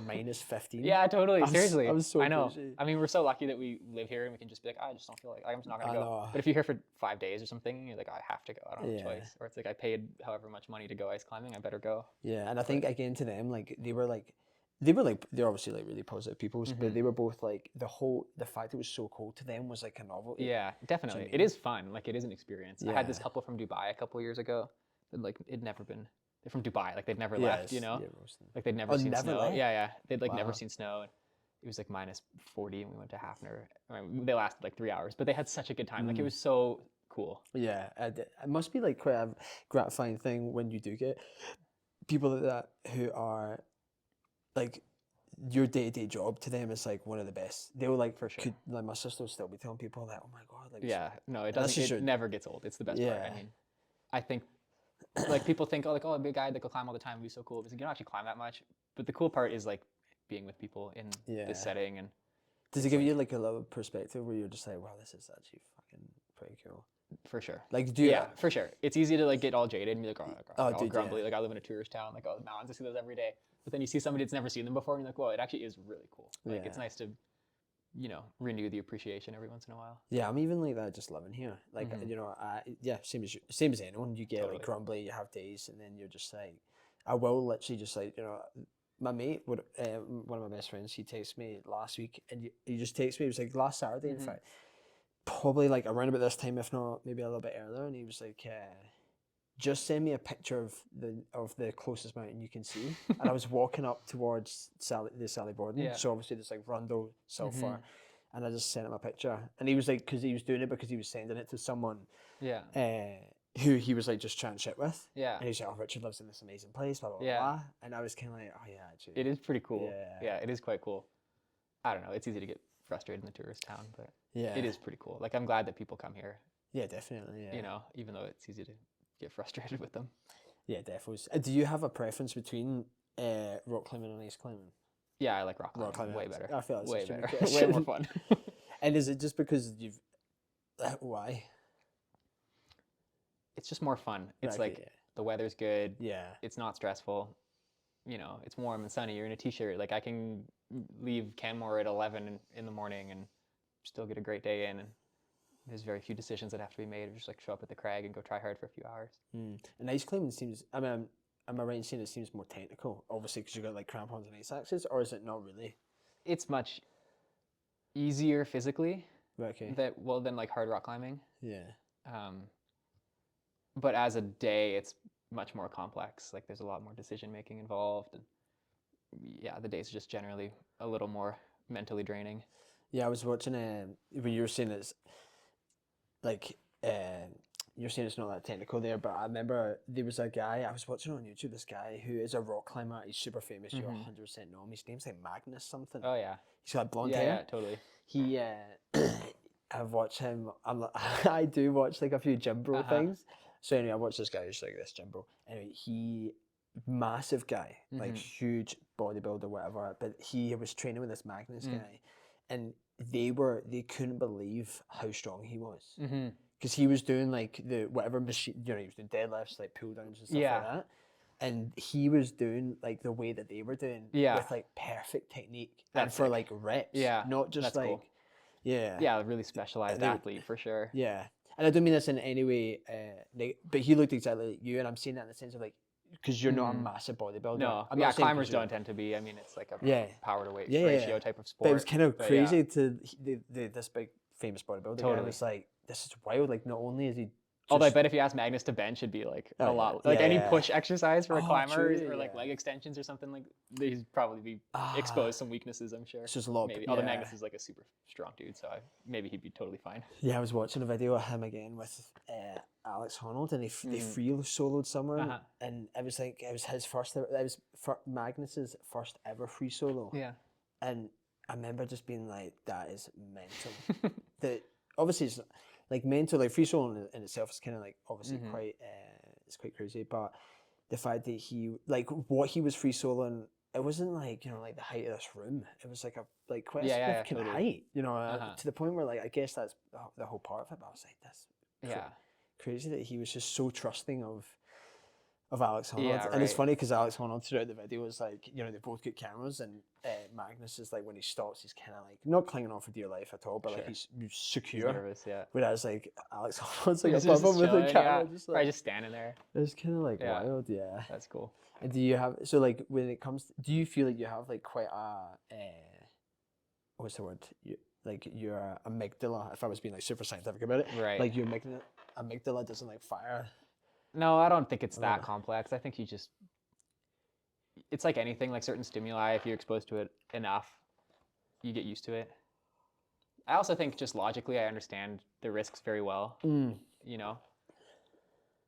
minus 15. Yeah, totally. Seriously. I was so I know. crazy. I mean, we're so lucky that we live here and we can just be like, I just don't feel like I'm just not gonna go. But if you're here for 5 days or something, you're like, I have to go. I don't have a choice. Or it's like I paid however much money to go ice climbing. I better go. Yeah, and I think again to them, like they're obviously like really positive people, but they were both like the fact it was so cold to them was like a novelty. Yeah, definitely. It is fun. Like it is an experience. I had this couple from Dubai a couple years ago. Like it'd never been. They're from Dubai. Like they'd never left. You know. Like they'd never seen snow. Left? Yeah. They'd like never seen snow. It was like minus 40, and we went to Hafner. I mean, they lasted like 3 hours, but they had such a good time. Like it was so cool. Yeah, it must be like quite a gratifying thing when you do get people like that who are like. Your day-to-day job to them is like one of the best. They were like, for sure. Like my sister will still be telling people like, oh my god, like no, it doesn't. It never gets old. It's the best part. I mean, I think like people think like a big guy that could climb all the time would be so cool. But you don't actually climb that much. But the cool part is like being with people in this setting. And does it give you like a little perspective where you're just like, wow, this is actually fucking pretty cool? For sure. Like, for sure. It's easy to like get all jaded and be like, all grumbly. Like I live in a tourist town. Like the mountains, I see those every day. But then you see somebody that's never seen them before, and you're like, whoa, it actually is really cool. Like it's nice to, you know, renew the appreciation every once in a while. Yeah, I'm even like that just living here. Like you know, same as anyone. You get like grumbly, you have days, and then you're just like, I will literally just like, you know, my mate would one of my best friends. He texted me last week, and he just texted me. It was like last Saturday, in fact, probably like around about this time, if not maybe a little bit earlier. And he was like, just send me a picture of the closest mountain you can see. And I was walking up towards the Sally Borden. Yeah. So obviously there's like Rundle, Sulphur. And I just sent him a picture. And he was like, because he was doing it because he was sending it to someone who he was like just chatting shit with. Yeah. And he's like, oh, Richard lives in this amazing place, blah, blah, blah. And I was kind of like, oh yeah, actually. It is pretty cool. Yeah, it is quite cool. I don't know. It's easy to get frustrated in the tourist town, but it is pretty cool. Like I'm glad that people come here. Yeah, definitely. Yeah. You know, even though it's easy to get frustrated with them. Yeah, definitely. Do you have a preference between rock climbing and ice climbing? Yeah, I like rock climbing. Way better. I feel like way better. Way more fun. And is it just because you've... why? It's just more fun. It's the weather's good. Yeah. It's not stressful. You know, it's warm and sunny. You're in a t-shirt. Like I can leave Canmore at 11 in the morning and still get a great day in. And there's very few decisions that have to be made. Just like show up at the crag and go try hard for a few hours. And ice climbing seems, I mean, am I right in saying it seems more technical? Obviously, because you've got like crampons and ice axes, or is it not really? It's much easier physically than like hard rock climbing. Yeah. but as a day, it's much more complex. Like there's a lot more decision making involved, and yeah, the day's just generally a little more mentally draining. Yeah, I was watching when you were saying it's like you're saying it's not that technical there, but I remember there was a guy I was watching on YouTube. This guy who is a rock climber. He's super famous. You 100% know him. His name's like Magnus something. Oh yeah, He's got blonde yeah, hair. yeah, totally. He I've watched him. I do watch like a few gym bro things. So anyway, I watched this guy who's like this gym bro. Anyway, he massive guy, like huge bodybuilder, whatever. But he was training with this Magnus guy, and they couldn't believe how strong he was. Because he was doing like the whatever machine, he was doing deadlifts, like pull downs and stuff like that. And he was doing like the way that they were doing with like perfect technique and for like reps. Yeah, not just that's like, cool. Yeah, a really specialized athlete for sure. Yeah, and I don't mean this in any way, but he looked exactly like you, and I'm saying that in the sense of like, because you're not a massive bodybuilder. No, I'm not saying climbers don't tend to be. I mean, it's like a power to weight ratio type of sport. But it was kind of crazy to this big famous bodybuilder guy. It was like, this is wild. Like, not only is he. Although I bet if you ask Magnus to bench, it'd be like a lot. Like any push exercise for a climber or like leg extensions or something, like he'd probably be exposed some weaknesses, I'm sure. It's just a lot. Maybe. Although Magnus is like a super strong dude, so maybe he'd be totally fine. Yeah, I was watching a video of him again with Alex Honnold, and they free soloed someone, and it was like it was his first. It was Magnus's first ever free solo. Yeah. And I remember just being like, that is mental. That obviously it's like mental, like free solo in itself is kind of like obviously quite it's quite crazy, but the fact that he like what he was free soloing, it wasn't like like the height of this room. It was like quite a significant height, to the point where like I guess that's the whole part of it. But I was like, that's crazy that he was just so trusting of Alex Honnold. Yeah, and it's funny because Alex Honnold throughout the video was like, they both got cameras, and Magnus is like, when he stops, he's kind of like not clinging on for dear life at all, but like he's secure. He's nervous, yeah. Whereas like Alex Honnold's like above him with the camera, probably just standing there. It's kind of like wild, yeah. That's cool. And do you have like when it comes? Do you feel like you have like quite a what's the word? Your amygdala. If I was being like super scientific about it, right? Like your amygdala doesn't like fire. No, I don't think it's that complex. I think it's like anything, like certain stimuli, if you're exposed to it enough, you get used to it. I also think just logically, I understand the risks very well,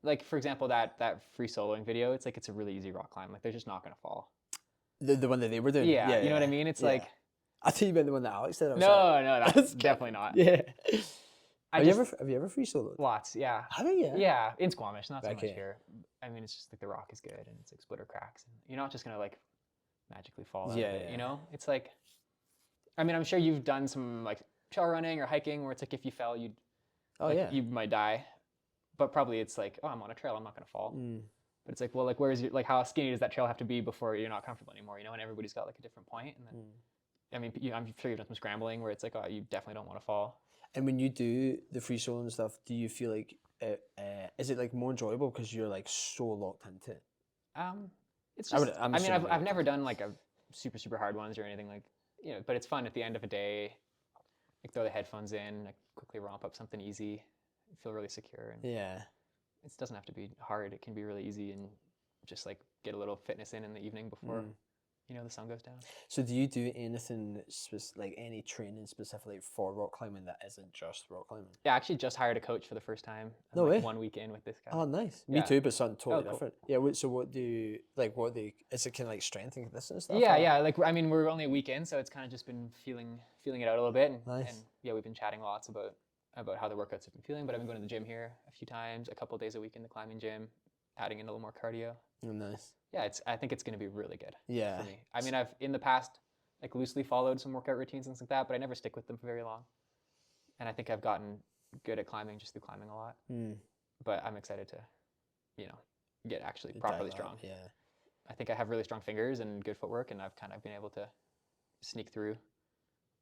Like, for example, that free soloing video, it's like it's a really easy rock climb. Like, they're just not going to fall. The one that they were doing? Yeah, you know what I mean? It's like... I think you meant the one that Alex did. No, that's definitely not. Yeah. Have you ever free soloed? Lots, yeah. Have you? Yeah, in Squamish, not so much here. I mean, it's just like the rock is good, and it's like splitter cracks, and you're not just gonna like magically fall out of it. It's like, I mean, I'm sure you've done some like trail running or hiking where it's like if you fell, you might die, but probably it's like, oh, I'm on a trail, I'm not gonna fall. But it's like, well, like where's your how skinny does that trail have to be before you're not comfortable anymore? And everybody's got like a different point, and then. I mean, I'm sure you've done some scrambling where it's like, oh, you definitely don't want to fall. And when you do the free solo and stuff, do you feel like is it like more enjoyable because you're like so locked into it? It's just. I've never done like a super hard ones or anything like but it's fun at the end of a day. Like throw the headphones in, like quickly romp up something easy, feel really secure. And it doesn't have to be hard. It can be really easy and just like get a little fitness in the evening before. The sun goes down. So do you do anything, like any training specifically for rock climbing that isn't just rock climbing? Yeah, I actually just hired a coach for the first time. No way. 1 week in with this guy. Oh, nice. Me too, but something totally different. Yeah, so what do you, is it kind of like strength and conditioning stuff? Yeah, like, I mean, we're only a week in, so it's kind of just been feeling it out a little bit. And yeah, we've been chatting lots about how the workouts have been feeling, but I've been going to the gym here a few times, a couple of days a week in the climbing gym, adding in a little more cardio. Oh, nice. Yeah, I think it's going to be really good for me. I mean, I've in the past like loosely followed some workout routines and things like that, but I never stick with them for very long. And I think I've gotten good at climbing just through climbing a lot. But I'm excited to, get actually properly strong. Yeah. I think I have really strong fingers and good footwork, and I've kind of been able to sneak through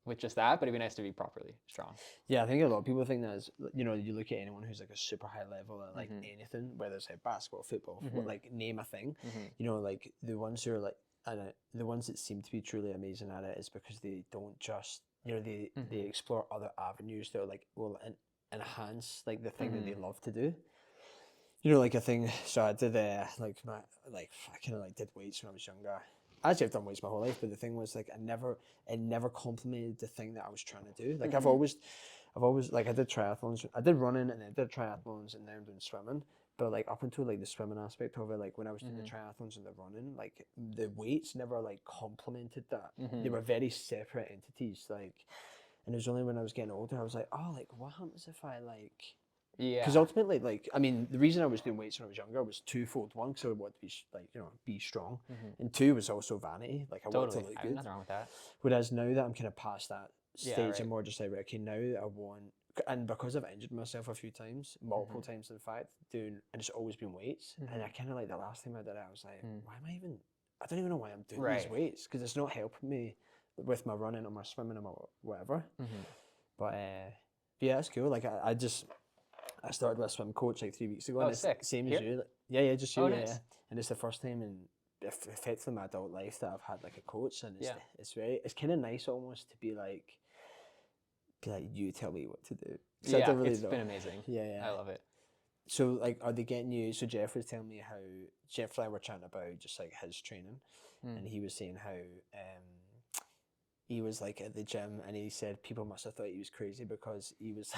with just that, but it'd be nice to be properly strong. Yeah, I think a lot of people think that is, you look at anyone who's like a super high level at like anything, whether it's like basketball, football, like name a thing, like the ones who are like, and the ones that seem to be truly amazing at it is because they don't just, they explore other avenues that are like, will enhance like the thing that they love to do. You know, like a thing. So I did like I kind of like did weights when I was younger. Actually, I've done weights my whole life, but the thing was like it never complemented the thing that I was trying to do. Like I've always like I did triathlons, I did running, and then I did triathlons, and now I'm doing swimming. But like up until like the swimming aspect of it, like when I was doing the triathlons and the running, like the weights never like complemented that. They were very separate entities. Like, and it was only when I was getting older I was like, oh, like what happens if I like. Because Yeah. ultimately, like, I mean, the reason I was doing weights when I was younger was twofold. One, because I wanted to be, like, you know, be strong. And two was also vanity. Like, I wanted to Totally. look I good. nothing wrong with that. Whereas now that I'm kind of past that Yeah. stage, Right. I'm more just like, right, okay, now I want, and because I've injured myself a few times, multiple times in fact, and it's always been weights. And I kind of like the last time I did it, I was like, why am I even, I don't even know why I'm doing these Right. weights because it's not helping me with my running or my swimming or my whatever. But yeah, it's cool. Like, I started with a swim coach like 3 weeks ago, Oh, and it's sick. same as Here? you. Yeah, just you. Oh, Yeah, nice. yeah. And it's the first time in effectively my adult life that I've had like a coach, and Yeah. it's kind of nice almost to be like you tell me what to do. 'Cause I Yeah. don't really It's know. been amazing. Yeah, yeah. I love it. So like, are they getting you? So Jeff was telling me how Jeff and I were chatting about just like his training, and he was saying how he was like at the gym, and he said people must have thought he was crazy because he was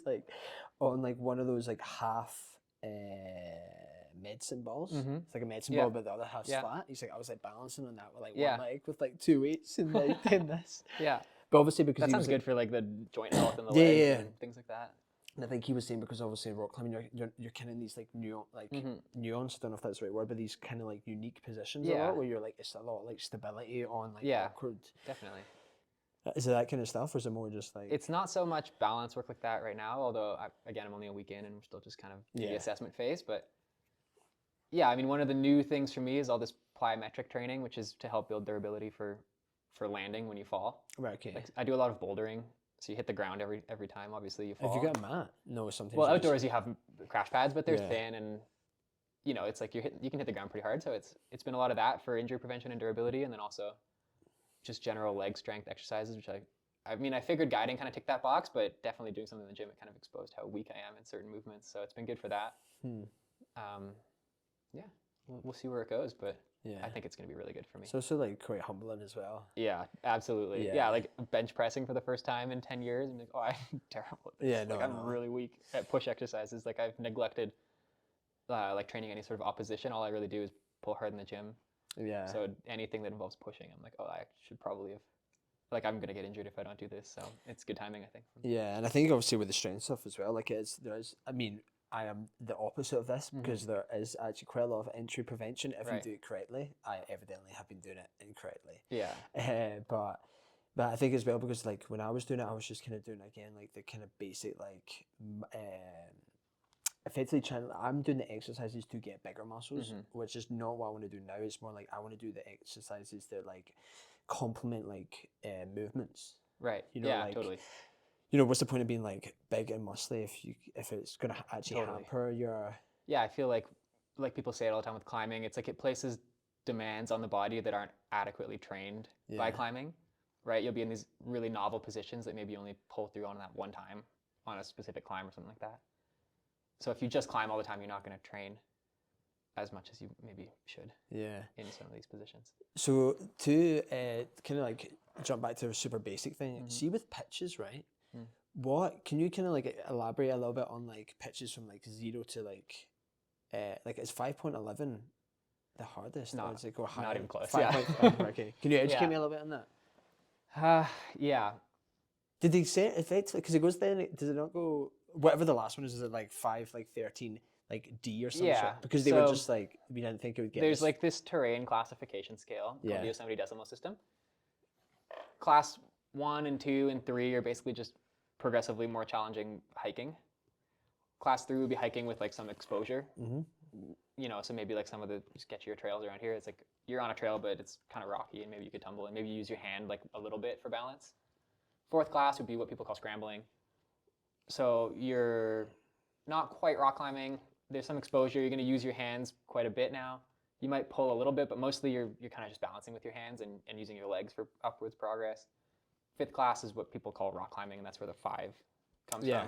like on like one of those like half medicine balls. It's like a medicine Yeah. ball, but the other half's Yeah. flat. He's like, I was like balancing on that with like Yeah. one leg with like two weights and like doing this. Yeah. But obviously because That he sounds was like, good for like the joint health in the yeah, legs yeah. and things like that. And I think he was saying because obviously rock climbing, you're kind of in these like nuance. I don't know if that's the right word, but these kind of like unique positions a Yeah. lot where you're like it's a lot of, like stability on like Yeah. awkward. Definitely. Is it that kind of stuff, or is it more just like It's not so much balance work like that right now, although again, I'm only a week in and we're still just kind of in the assessment phase. But yeah, I mean, one of the new things for me is all this plyometric training, which is to help build durability for landing when you fall. right? Okay. Like I do a lot of bouldering, so you hit the ground every time. Obviously, you fall. Have you got a mat? No, sometimes. Well, you outdoors you have crash pads, but they're Yeah. thin and you know, it's like you can hit the ground pretty hard. So it's been a lot of that for injury prevention and durability, and then also just general leg strength exercises, which I mean, I figured guiding kind of ticked that box, but definitely doing something in the gym, it kind of exposed how weak I am in certain movements. So it's been good for that. Yeah, we'll see where it goes, but Yeah. I think it's going to be really good for me. So it's also like quite humbling as well. Yeah, absolutely. Yeah. Yeah, like bench pressing for the first time in 10 years. I'm like, oh, I'm terrible at this. Yeah, no, like I'm no. really weak at push exercises. Like I've neglected like training any sort of opposition. All I really do is pull hard in the gym. Yeah. So anything that involves pushing, I'm like, oh, I should probably have. Like I'm gonna get injured if I don't do this. So it's good timing, I think. Yeah, and I think obviously with the strength stuff as well, like there is. I mean, I am the opposite of this because there is actually quite a lot of injury prevention if you Right. do it correctly. I evidently have been doing it incorrectly. Yeah. But I think as well because like when I was doing it, I was just kind of doing again like the kind of basic like effectively trying. I'm doing the exercises to get bigger muscles, which is not what I want to do now. It's more like I want to do the exercises that like complement like movements. Right. You know, yeah. like, Totally. you know, what's the point of being like big and muscly if it's gonna actually Totally. hamper your. Yeah, I feel like people say it all the time with climbing. It's like it places demands on the body that aren't adequately trained by climbing. Right. You'll be in these really novel positions that maybe you only pull through on that one time on a specific climb or something like that. So if you just climb all the time, you're not going to train as much as you maybe should. Yeah. In some of these positions. So to kind of like jump back to a super basic thing, see with pitches, right? What can you kind of like elaborate a little bit on like pitches from like 0 to like is 5.11 the hardest? No, or does it go higher? not even close. 5. Yeah. Okay. Can you educate me a little bit on that? Yeah. Did they say it effectively? Because it goes then. Does it not go? Whatever the last one is it like 5, like 13, like D or something? Yeah, Because they were just like we didn't think it would get. There's like this terrain classification scale called the Yosemite Decimal System. Class 1 and 2 and 3 are basically just progressively more challenging hiking. Class 3 would be hiking with like some exposure. You know, so maybe like some of the sketchier trails around here, it's like you're on a trail, but it's kind of rocky and maybe you could tumble and maybe you use your hand like a little bit for balance. 4th class would be what people call scrambling. So you're not quite rock climbing. There's some exposure. You're going to use your hands quite a bit now. You might pull a little bit, but mostly you're kind of just balancing with your hands and using your legs for upwards progress. 5th class is what people call rock climbing, and that's where the 5 comes from.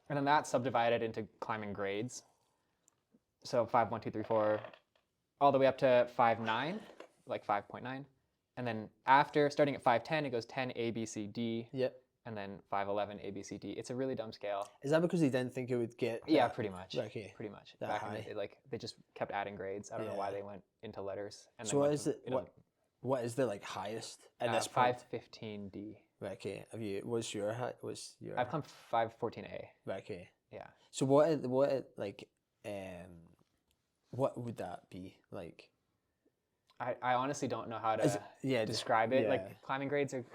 And then that's subdivided into climbing grades. So 5, 1, 2, 3, 4, all the way up to 5.9, like 5.9. And then after starting at 5.10, it goes 10 A, B, C, D. Yep. And then 5.11 A, B, C, D. It's a really dumb scale. Is that because they didn't think it would get? Yeah, pretty much. Okay. Pretty much. That Back high. in the day, like they just kept adding grades. I don't know why they went into letters. And So then what went is to, it? What is the like highest at this point? 5.15 D. Right, okay. Have you? What's your? I've come 5.14 A. Right, okay. Yeah. So what would that be like? I honestly don't know how to describe it. Yeah. Like climbing grades are.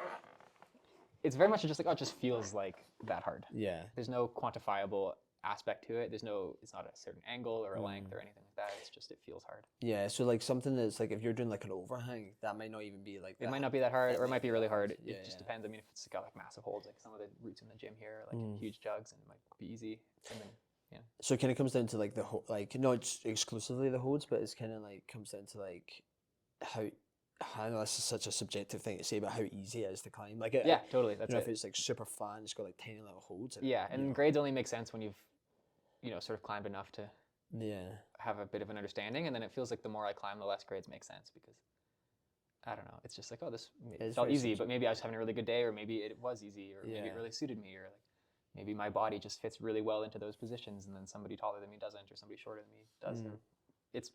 It's very much just like, oh, it just feels like that hard. Yeah. There's no quantifiable aspect to it. It's not a certain angle or a length or anything like that. It's just, it feels hard. Yeah, so like something that's like, if you're doing like an overhang, that might not even be like that. It might not be that hard, or it might be really hard. Yeah, It just depends. I mean, if it's got like massive holds, like some of the routes in the gym here are like huge jugs, and it might be easy. And then, yeah. So it kind of comes down to like like not exclusively the holds, but it's kind of like comes down to like how. I know this is such a subjective thing to say, but how easy it is to climb. Like Yeah, totally. That's you know, it. if it's like super flat and it's got like tiny little holds. Yeah, and grades only make sense when you've, sort of climbed enough to have a bit of an understanding, and then it feels like the more I climb, the less grades make sense, because I don't know. It's just like, oh, this felt easy, but maybe I was having a really good day, or maybe it was easy, or maybe it really suited me, or like maybe my body just fits really well into those positions, and then somebody taller than me doesn't, or somebody shorter than me does. Or it's,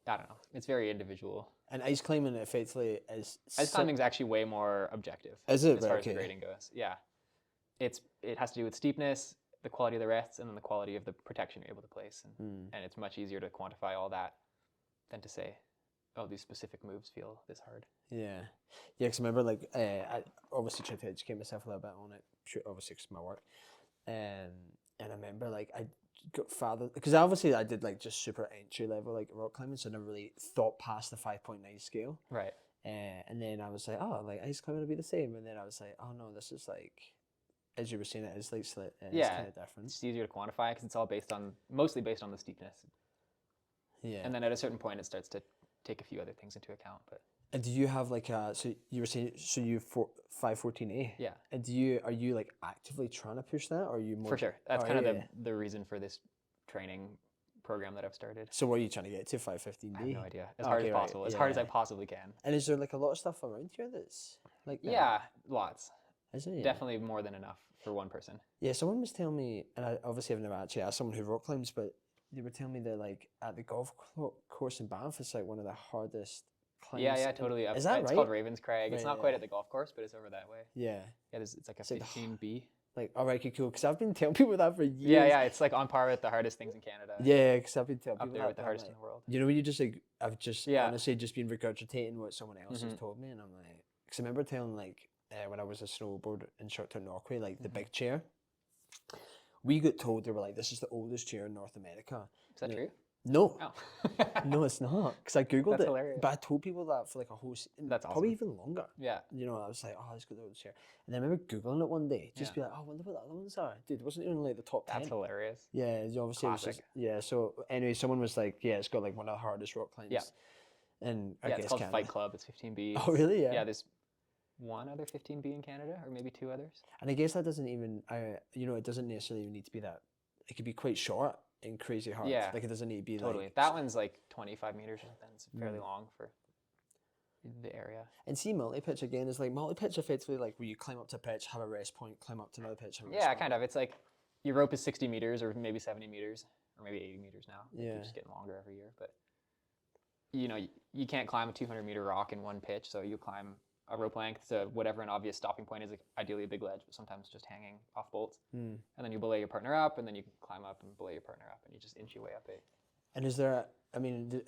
I don't know. It's very individual. And ice climbing effectively is... Ice climbing is actually way more objective. Is it? As far as the grading goes. Yeah. It has to do with steepness, the quality of the rests, and then the quality of the protection you're able to place. And it's much easier to quantify all that than to say, oh, these specific moves feel this hard. Yeah. Yeah, because I remember, like, I obviously tried to educate myself a little bit on it, obviously because of my work. And I remember, like, I got farther, because obviously I did, like, just super entry level, like, rock climbing, so I never really thought past the 5.9 scale. Right. And then I was like, oh, like, ice climbing will be the same. And then I was like, oh, no, this is, like, as you were saying, it is, like, it's kind of different. It's easier to quantify because it's all mostly based on the steepness. Yeah. And then at a certain point, it starts to take a few other things into account. But and do you have like so you were saying, so you 514A? Yeah. And are you like actively trying to push that, or are you more? For sure, that's kind of the reason for this training program that I've started. So what are you trying to get to, 515B? I have no idea. As hard as possible, as hard as I possibly can. And is there like a lot of stuff around here that's like that? Yeah, lots. Is it? Yeah. Definitely more than enough for one person. Yeah, someone was telling me, and I obviously have never actually asked someone who rock climbs, but they were telling me that like at the golf course in Banff, it's like one of the hardest climbs. Yeah, totally. Is that right? It's called Ravens Crag. It's Right, not quite at the golf course, but it's over that way. Yeah. Yeah, it's like a 15B. Like, all right, okay, cool. Because I've been telling people that for years. Yeah, it's like on par with the hardest things in Canada. Yeah, because I've been telling people up there with the hardest in the world. You know, when you just like, I've just honestly just been regurgitating what someone else has told me, and I'm like, because I remember telling like when I was a snowboard instructor in Norway, like the big chair. We got told, they were like, this is the oldest chair in North America. Is that true? No. Oh. No, it's not. Because I Googled That's it. hilarious. But I told people that for like a whole... That's awesome. Probably even longer. Yeah. You know, I was like, oh, let's go to the oldest chair. And then I remember Googling it one day. Just be like, oh, I wonder what the other ones are. Dude, it wasn't even like the top 10. That's hilarious. Yeah, obviously it was just... Yeah, so anyway, someone was like, yeah, it's got like one of the hardest rock climbs. Yeah. And I yeah, guess it's called Canada. Fight Club. It's 15B. Oh, really? Yeah. Yeah, there's one other 15B in Canada, or maybe two others. And I guess that doesn't even... it doesn't necessarily even need to be that... It could be quite short and crazy hard. Yeah. Like it doesn't need to be totally. like... That one's like 25 meters or something. It's fairly long for the area. And see, multi-pitch again is like multi-pitch effectively like where you climb up to a pitch, have a rest point, climb up to another pitch, have a rest point. Kind of. It's like your rope is 60 meters or maybe 70 meters or maybe 80 meters now. Yeah. It's just getting longer every year. But, you can't climb a 200-meter rock in one pitch, so you climb a rope length to whatever an obvious stopping point is, like ideally a big ledge, but sometimes just hanging off bolts. And then you belay your partner up, and then you can climb up and belay your partner up, and you just inch your way up it. And is there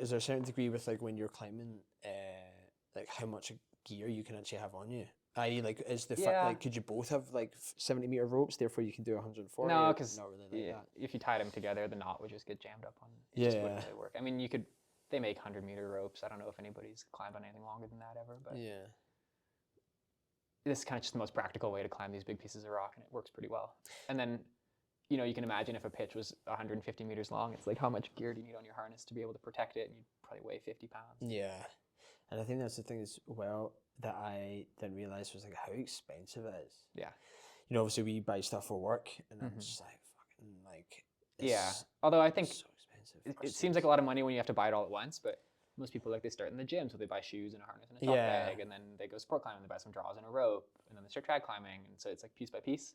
a certain degree with like when you're climbing, like how much gear you can actually have on you? I.e., like is the fact like could you both have like 70-meter ropes, therefore you can do 140? No, because not really like that. If you tied them together, the knot would just get jammed up on. It just wouldn't really work. I mean, they make 100-meter ropes. I don't know if anybody's climbed on anything longer than that ever, but yeah. This is kind of just the most practical way to climb these big pieces of rock, and it works pretty well. And then, you can imagine if a pitch was 150 meters long, it's like how much gear do you need on your harness to be able to protect it, and you'd probably weigh 50 pounds. Yeah. And I think that's the thing as well that I didn't realize was like how expensive it is. Yeah. Obviously we buy stuff for work, and I'm just like, fucking like... Yeah. Although I think so expensive. it seems like a lot of money when you have to buy it all at once, but most people like they start in the gym, so they buy shoes and a harness and a chalk bag, and then they go sport climbing, they buy some draws and a rope, and then they start trad climbing, and so it's like piece by piece.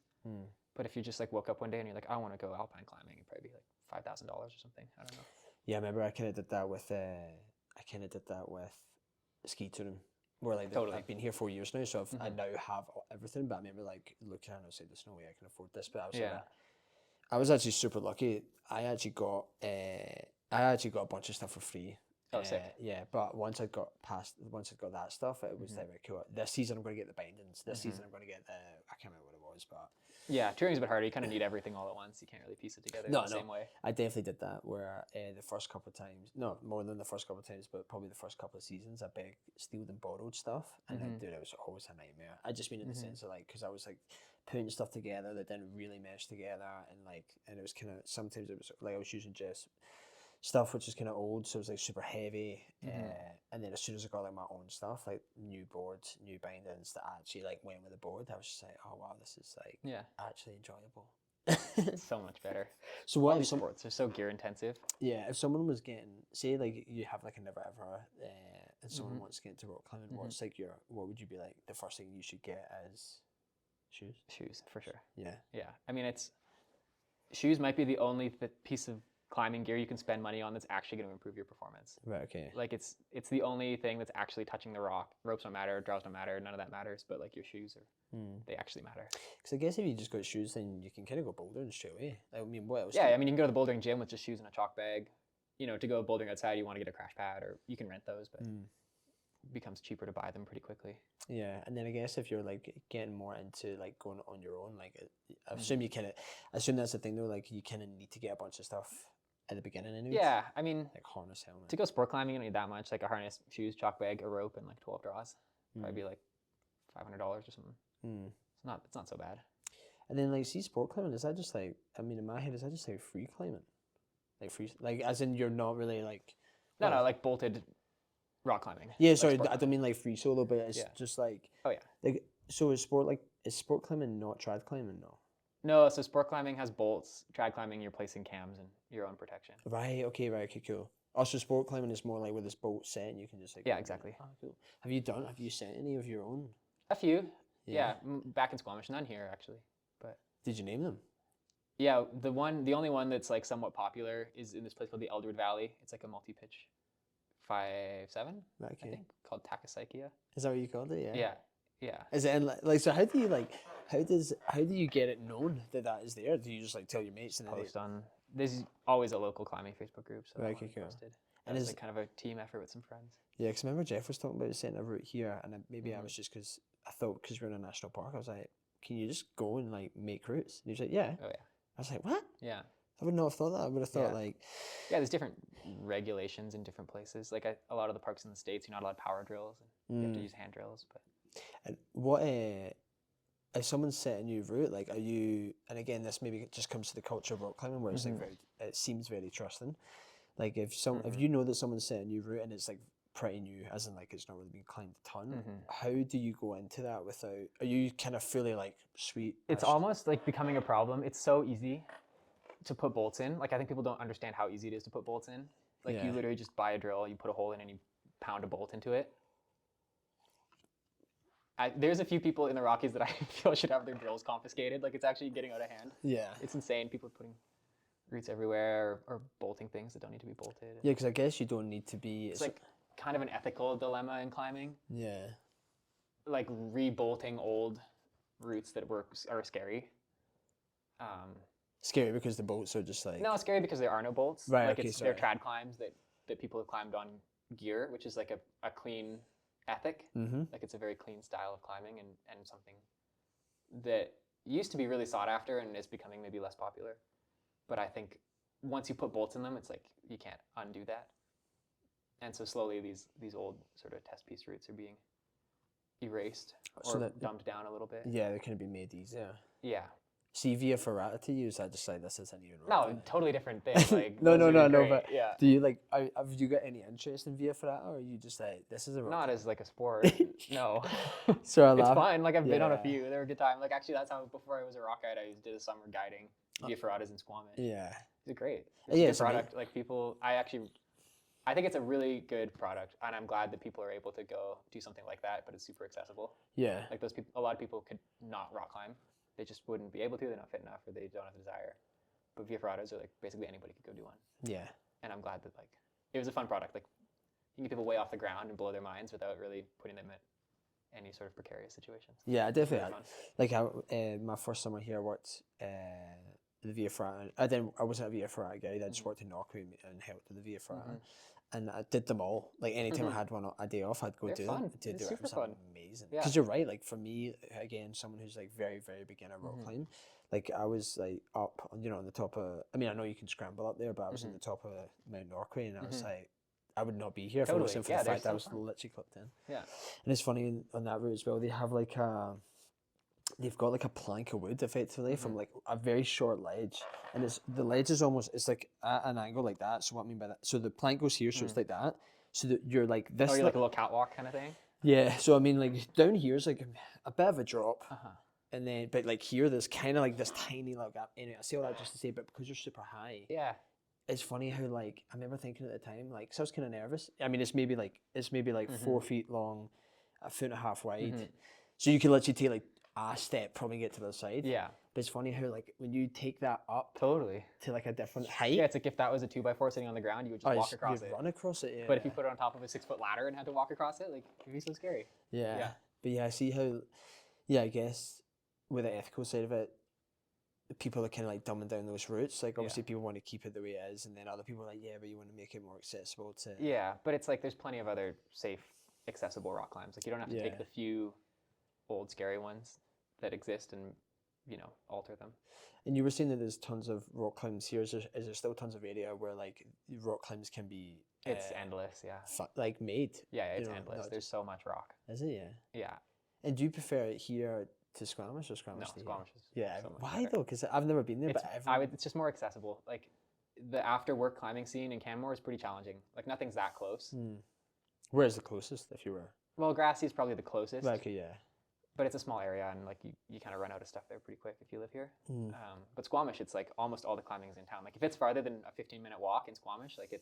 But if you just like woke up one day and you're like, I want to go alpine climbing, it'd probably be like $5,000 or something. I don't know. Yeah, I remember I kind of did that with ski touring, where like Totally. I've been here 4 years now, so I now have everything. But I remember like looking at it and I said, "There's no way I can afford this." But I was like, I was actually super lucky. I actually got a bunch of stuff for free. Oh, sick. Yeah, but once I got that stuff, it was like, cool. This season I'm going to get the bindings. This season I'm going to get I can't remember what it was, but yeah, touring's a bit harder. You kind of need everything all at once. You can't really piece it together the same way. I definitely did that where the first couple of times, no, more than the first couple of times, but probably the first couple of seasons, I begged, stealed and borrowed stuff. And like, dude, it was always a nightmare. I just mean in the sense of like, because I was like putting stuff together that didn't really mesh together. And it was kind of, sometimes it was like I was using just stuff which is kind of old, so it was like super heavy. And then as soon as I got like my own stuff, like new boards, new bindings that actually like went with the board, I was just like, oh wow, this is like actually enjoyable. It's so much better. So what all these sports are so gear intensive. Yeah, if someone was getting, say like you have like a never ever, and someone wants to get into rock climbing, what's like what would you be like the first thing you should get as shoes? Shoes for sure. Yeah. I mean, shoes might be the only piece of climbing gear you can spend money on that's actually going to improve your performance. Right. Okay. Like it's the only thing that's actually touching the rock. Ropes don't matter, draws don't matter, none of that matters. But like your shoes they actually matter. Because I guess if you just got shoes, then you can kind of go bouldering straight away. I mean, what else? Yeah, I mean you can go to the bouldering gym with just shoes and a chalk bag. You know, to go bouldering outside, you want to get a crash pad, or you can rent those, but it becomes cheaper to buy them pretty quickly. Yeah, and then I guess if you're like getting more into like going on your own, like I assume that's the thing though. Like you kind of need to get a bunch of stuff at the beginning anyways. Yeah, I mean, like harness, helmet. To go sport climbing, you don't need that much. Like a harness, shoes, chalk bag, a rope, and like 12 draws. Probably be like $500 or something. It's not so bad. And then like, see, sport climbing, is that just like, I mean, in my head, is that just like free climbing? Like free, like as in you're not really like. No, like bolted rock climbing. Yeah, like sorry, I don't mean like free solo, but it's just like. Oh yeah. Like, so is sport climbing not trad climbing? No. No, so sport climbing has bolts. Trad climbing, you're placing cams and your own protection. Right. Okay. Cool. Also, sport climbing is more like with this bolt set, and you can just like. Yeah, exactly. Oh, cool. Have you set any of your own? A few. Yeah. Back in Squamish, none here actually. But. Did you name them? Yeah, the only one that's like somewhat popular is in this place called the Eldred Valley. It's like a multi-pitch 5.7, I think, called Takasaikia. Is that what you called it? Yeah. Yeah. Is it in, like so? How do you get it known that is there? Do you just like tell your mates and post on? There's always a local climbing Facebook group, so right, cool. Posted. And it's like kind of a team effort with some friends. Yeah, because I remember Jeff was talking about setting a route here, and maybe I was just because I thought because we're in a national park, I was like, can you just go and like make routes? And he was like, yeah. Oh yeah. I was like, what? Yeah. I would not have thought that. I would have thought like. Yeah, there's different regulations in different places. Like a lot of the parks in the States, you're not allowed power drills, and you have to use hand drills. But. And what if someone's set a new route? Like, are you? And again, this maybe just comes to the culture of rock climbing, where it's like it seems very trusting. Like if you know that someone's set a new route and it's like pretty new, as in like it's not really been climbed a ton. How do you go into that without? Are you kind of fully like sweet? It's almost like becoming a problem. It's so easy to put bolts in. Like I think people don't understand how easy it is to put bolts in. Like you literally just buy a drill, you put a hole in, and you pound a bolt into it. There's a few people in the Rockies that I feel should have their drills confiscated. Like it's actually getting out of hand. Yeah, it's insane. People are putting roots everywhere or bolting things that don't need to be bolted. Yeah, because I guess you don't need to be. It's like kind of an ethical dilemma in climbing. Yeah. Like re-bolting old routes that are scary. Scary because the bolts are just like. No, scary because there are no bolts. Right. Like okay. They're trad climbs that people have climbed on gear, which is like a clean ethic. Like it's a very clean style of climbing and something that used to be really sought after and is becoming maybe less popular. But I think once you put bolts in them, it's like you can't undo that. And so slowly these old sort of test piece routes are being erased or dumbed down a little bit. Yeah, they can be made easier. Yeah. See, via Ferrata to use, I just like this isn't even. No, totally different thing. Like no. But yeah. Do you like? Have you got any interest in via Ferrata, or are you just like this is a? Not as like a sport. No. So it's fun. Like I've been on a few. They were a good time. Like actually, that's how before I was a rock guide, I did a summer guiding via Ferratas in Squamish. Yeah. They're great. Yeah, It's a good it's amazing. product. Like people, I think it's a really good product, and I'm glad that people are able to go do something like that, but it's super accessible. Yeah. Like those people, a lot of people could not rock climb. They just wouldn't be able to. They're not fit enough, or they don't have the desire. But Via Ferratas are like basically anybody could go do one. Yeah. And I'm glad that like it was a fun product. Like you can get people way off the ground and blow their minds without really putting them in any sort of precarious situations. Yeah, I definitely really had. Like my first summer here, I worked the Via Ferrata. I wasn't a Via Ferrata guide. I just worked in Norway and helped with the Via Ferrata. And I did them all. Like anytime I had a day off, I'd go do them. It's It super was fun. amazing. Yeah. Because you're right. Like for me, again, someone who's like very, very beginner rock climb, like I was like up, on the top of. I mean, I know you can scramble up there, but I was on the top of Mount Norway, and I was like, I would not be here if it wasn't for the fact that I was literally clipped in. Yeah. And it's funny on that route as well. They have like they've got like a plank of wood effectively from like a very short ledge, and the ledge is almost, it's like at an angle like that. So what I mean by that, so the plank goes here, so it's like that, so that you're like this. Oh, you're like a little catwalk kind of thing. Yeah. So I mean, like down here is like a bit of a drop, and then but like here there's kind of like this tiny little gap. Anyway, I say all that just to say, but because you're super high. Yeah. It's funny how like I remember thinking at the time, like, so I was kind of nervous. I mean, it's maybe like 4 feet long, a foot and a half wide, so you can literally take like a step, probably get to the other side. Yeah. But it's funny how like when you take that up Totally. to like a different height. Yeah, it's like if that was a 2x4 sitting on the ground, you would just walk across it. Run across it. Yeah. But if you put it on top of a 6-foot ladder and had to walk across it, like it'd be so scary. Yeah. But yeah, I see how. Yeah, I guess with the ethical side of it, people are kind of like dumbing down those routes. Like obviously people want to keep it the way it is, and then other people are like, yeah, but you want to make it more accessible to. Yeah, but it's like there's plenty of other safe, accessible rock climbs. Like you don't have to take the few old scary ones that exist and alter them. And you were saying that there's tons of rock climbs here. Is there still tons of area where like rock climbs can be? It's endless, yeah. Like made. Yeah, it's endless. There's so much rock. Is it? Yeah. Yeah. And do you prefer it here to Squamish or Squamish? No, Squamish is so much Why better. though? Because I've never been there. It's just more accessible. Like the after work climbing scene in Canmore is pretty challenging. Like nothing's that close. Where's the closest if you were? Well, Grassy is probably the closest. Okay, yeah. But it's a small area, and like you kind of run out of stuff there pretty quick if you live here. But Squamish, it's like almost all the climbing is in town. Like if it's farther than a 15-minute walk in Squamish, like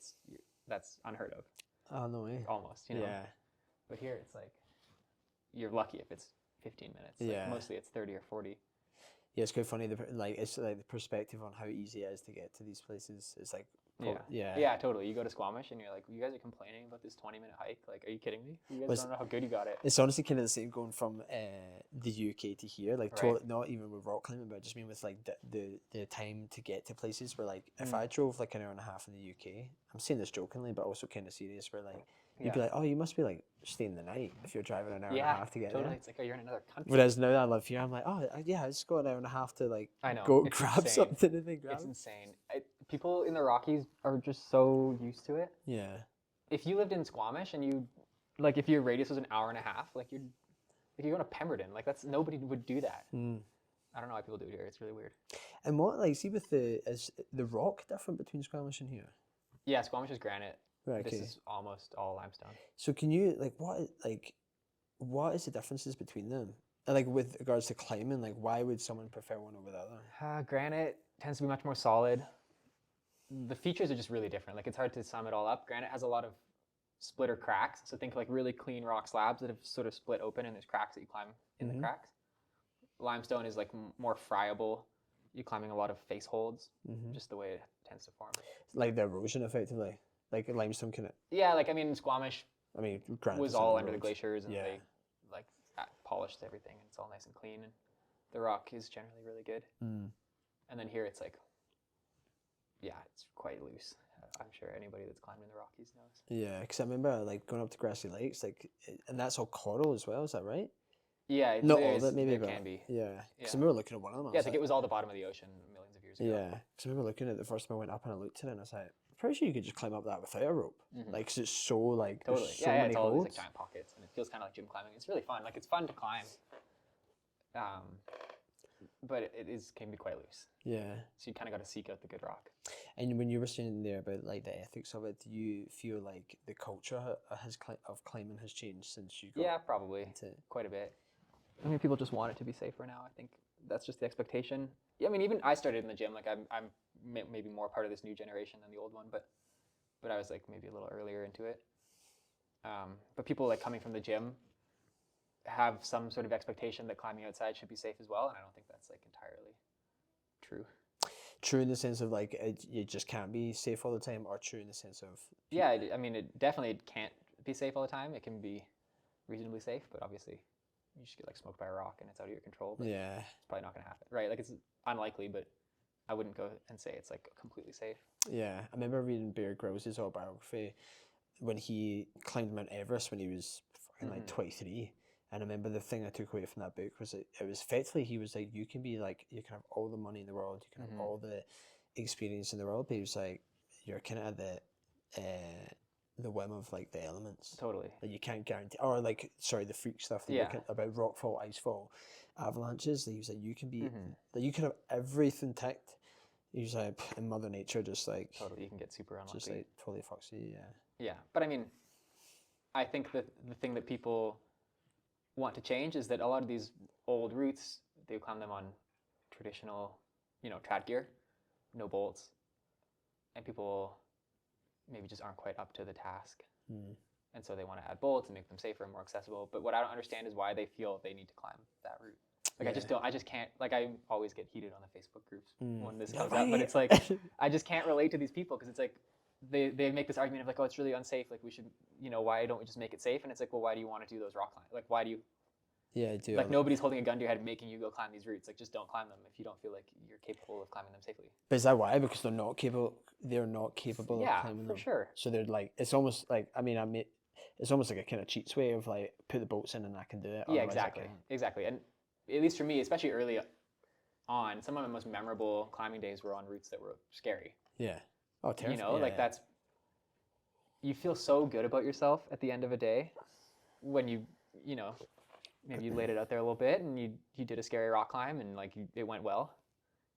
that's unheard of. Oh no way. Almost, Yeah. But here it's like you're lucky if it's 15 minutes. Like mostly it's 30 or 40. Yeah, it's quite funny. It's like the perspective on how easy it is to get to these places. It's like Yeah, totally. You go to Squamish and you're like, you guys are complaining about this 20-minute hike. Like, are you kidding me? You guys don't know how good you got it. It's honestly kind of the same going from the UK to here. Like, not even with rock climbing, but I just mean with like the time to get to places where like if I drove like an hour and a half in the UK, I'm saying this jokingly, but also kind of serious, where like you'd be like, oh, you must be like staying the night if you're driving an hour and a half to get there. It's like, oh, you're in another country. Whereas now that I live here, I'm like, oh yeah, I just go an hour and a half to like go grab insane. something and then grab It's it. insane. People in the Rockies are just so used to it. Yeah. If you lived in Squamish and if your radius was an hour and a half, you're going to Pemberton. Like nobody would do that. I don't know why people do it here. It's really weird. And see with is the rock different between Squamish and here? Yeah, Squamish is granite. Right, This is almost all limestone. So can you what is the differences between them? And like with regards to climbing, like why would someone prefer one over the other? Granite tends to be much more solid. The features are just really different. Like it's hard to sum it all up. Granite has a lot of splitter cracks. So think like really clean rock slabs that have sort of split open and there's cracks that you climb in the cracks. Limestone is like more friable. You're climbing a lot of face holds, just the way it tends to form. Like the erosion effectively. Like limestone can. Yeah, like I mean Squamish granite was all under the glaciers and they like polished everything and it's all nice and clean and the rock is generally really good. And then here it's like, it's quite loose. I'm sure anybody that's climbed in the Rockies knows. Yeah, because I remember like going up to Grassy Lakes, and that's all coral as well. Is that right? Yeah, not all of it, maybe. It can be. Yeah, because I remember looking at one of them. I think it was all the bottom of the ocean millions of years ago. Yeah, because I remember looking at it the first time I went up and I looked at it and I was like, I'm pretty sure you could just climb up that without a rope. Like, cause it's so like totally. So many it's all holds. these like giant pockets, and it feels kind of like gym climbing. It's really fun. Like it's fun to climb. But it can be quite loose. Yeah. So you kind of got to seek out the good rock. And when you were saying there about like the ethics of it, do you feel like the culture of climbing has changed since you got? Yeah, probably quite a bit. I mean, people just want it to be safer now. I think that's just the expectation. Yeah, I mean, even I started in the gym. Like I'm maybe more part of this new generation than the old one, but I was like maybe a little earlier into it. But people like coming from the gym have some sort of expectation that climbing outside should be safe as well, and I don't think that's like entirely true. True in the sense of like you just can't be safe all the time, or true in the sense of Yeah, I mean, it definitely can't be safe all the time. It can be reasonably safe, but obviously you just get like smoked by a rock and it's out of your control. But yeah, it's probably not going to happen, right? Like it's unlikely, but I wouldn't go and say it's like completely safe. yeah. I remember reading Bear Grylls' autobiography when he climbed Mount Everest when he was fucking like 23. And I remember the thing I took away from that book was it was effectively he was like, you can be like, you can have all the money in the world, you can have all the experience in the world, but he was like, you're kind of at the whim of like the elements. Totally. Like you can't guarantee, or like, sorry, the freak stuff that about rockfall, icefall, avalanches. He was like, you can be, like you can have everything ticked. He was like, in Mother Nature, just like totally, you can get super unlucky. Just like totally fucks you, yeah. Yeah, but I mean, I think that the thing that people want to change is that a lot of these old routes, they climb them on traditional, trad gear, no bolts, and people maybe just aren't quite up to the task. And so they want to add bolts and make them safer and more accessible. But what I don't understand is why they feel they need to climb that route. Like I just can't, like I always get heated on the Facebook groups when this goes up, but it's like, I just can't relate to these people because it's like, they make this argument of like, oh, it's really unsafe. Like we should, why don't we just make it safe? And it's like, well, why do you want to do those rock climbs? Like, why do you? Yeah, I do. Like nobody's holding a gun to your head making you go climb these routes. Like just don't climb them if you don't feel like you're capable of climbing them safely. But is that why? Because they're not capable. They're not capable of climbing them. Yeah, for sure. So they're like, it's almost like, it's almost like a kind of cheats way of like, put the bolts in and I can do it. Yeah, exactly. And at least for me, especially early on, some of my most memorable climbing days were on routes that were scary. Yeah. Oh, terrifying. That's, you feel so good about yourself at the end of a day when maybe you laid it out there a little bit and you did a scary rock climb and like it went well.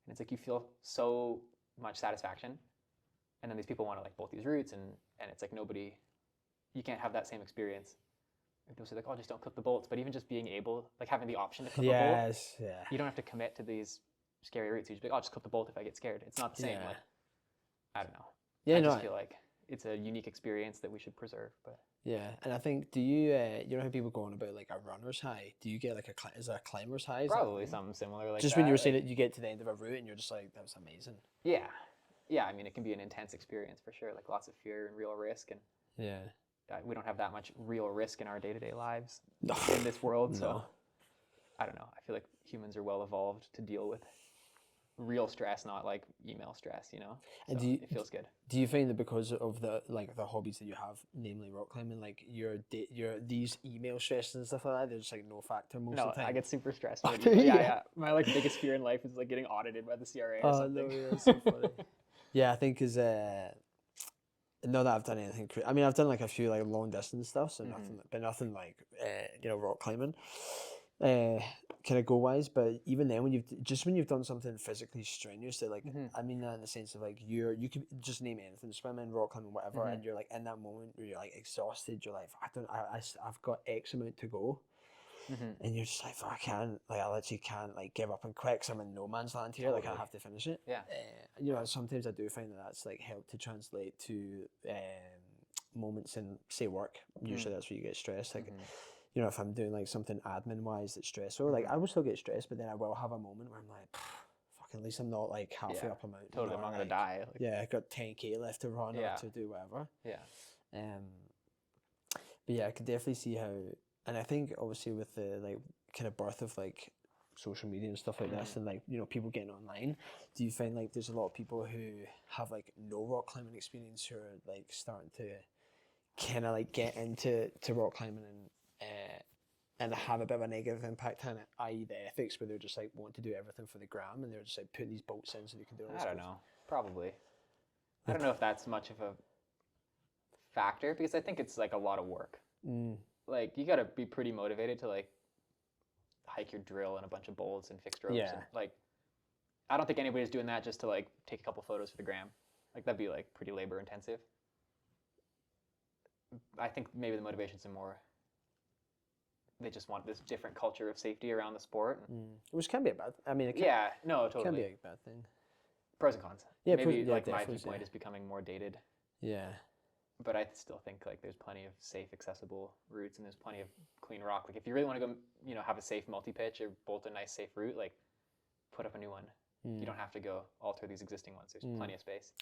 And it's like you feel so much satisfaction. And then these people want to like bolt these routes and it's like you can't have that same experience. People say like, oh, just don't clip the bolts. But even just being able, like having the option to clip a bolt, you don't have to commit to these scary routes. You just be like, oh, I'll just clip the bolt if I get scared. It's not the same. Like, I don't know. Yeah, I just feel like it's a unique experience that we should preserve. But yeah, and I think, do you know how people go on about like a runner's high? Do you get like is it a climber's high? Probably something similar like just that. When you were saying that you get to the end of a route and you're just like, that was amazing. Yeah. I mean, it can be an intense experience for sure. Like lots of fear and real risk, and we don't have that much real risk in our day-to-day lives in this world. So I don't know. I feel like humans are well evolved to deal with real stress, not like email stress, And so it feels good. Do you find that because of the hobbies that you have, namely rock climbing, like your these email stresses and stuff like that, they're just like no factor most of the time? No, I get super stressed. Yeah. My like biggest fear in life is like getting audited by the CRA or something. No, yeah, that's so funny. Yeah, I think is not that I've done anything. I mean, I've done like a few like long distance stuff, so nothing like rock climbing. Kind of goal wise, but even then when you've done something physically strenuous that like I mean that in the sense of like you can just name anything, swimming, rock climbing, whatever, and you're like in that moment where you're like exhausted, you're like I've got X amount to go, and you're just like I can't, like I literally can't like give up and quit 'cause I'm in no man's land here. Like I have to finish it. Sometimes I do find that's like helped to translate to moments in say work. Usually that's where you get stressed, like if I'm doing like something admin wise that's stressful, like I will still get stressed, but then I will have a moment where I'm like, fucking, at least I'm not like halfway up a mountain. Totally, I'm not gonna die. I got 10K left to run or to do whatever. But yeah, I could definitely see how, and I think obviously with the like kind of birth of like social media and stuff like this, and like people getting online, do you find like there's a lot of people who have like no rock climbing experience who are like starting to kind of like get into rock climbing and have a bit of a negative impact on it, i.e. the ethics, where they're just like want to do everything for the gram and they're just like putting these bolts in so they can do all this I don't know. Probably. I don't know if that's much of a factor because I think it's like a lot of work. Like you gotta be pretty motivated to like hike your drill and a bunch of bolts and fixed ropes. And, like I don't think anybody's doing that just to like take a couple photos for the gram. Like that'd be like pretty labor intensive. I think maybe the motivations are more, they just want this different culture of safety around the sport. Which can be a bad, I mean, it can, no, totally. can be a bad thing. Pros and cons. Yeah, Maybe yeah, like my definitely, viewpoint yeah. is becoming more dated, Yeah. but I still think like there's plenty of safe, accessible routes, and there's plenty of clean rock. Like if you really want to go, have a safe multi-pitch or bolt a nice safe route, like put up a new one. You don't have to go alter these existing ones. There's plenty of space.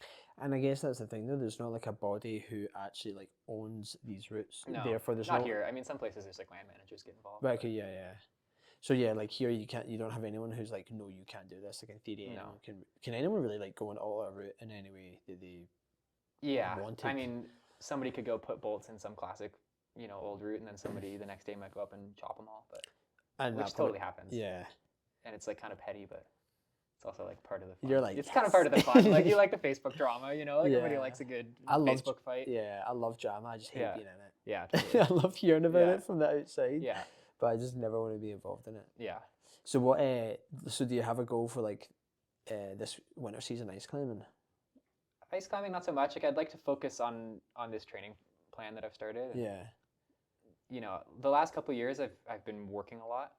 And I guess that's the thing though. There's not like a body who actually like owns these routes. No, Therefore, there's not no here. I mean, some places there's like land managers get involved. Right. Okay. Yeah. Yeah. So yeah, like here you don't have anyone who's like, no, you can't do this. Like in theory, No. anyone can anyone really like go and alter a route in any way that they Yeah, wanted? I mean, somebody could go put bolts in some classic, old route, and then somebody the next day might go up and chop them all, which totally happens. Yeah. And it's like kind of petty, but it's also like part of the fun. You're like, it's kind of part of the fun. Like you like the Facebook drama, like everybody Yeah. likes a good I love Facebook fight. Yeah, I love drama. I just hate being in it. Yeah, totally. I love hearing about Yeah. it from the outside. Yeah, But I just never want to be involved in it. yeah. So what? So do you have a goal for like this winter season ice climbing? Ice climbing, not so much. Like I'd like to focus on this training plan that I've started. And, Yeah. the last couple of years I've been working a lot,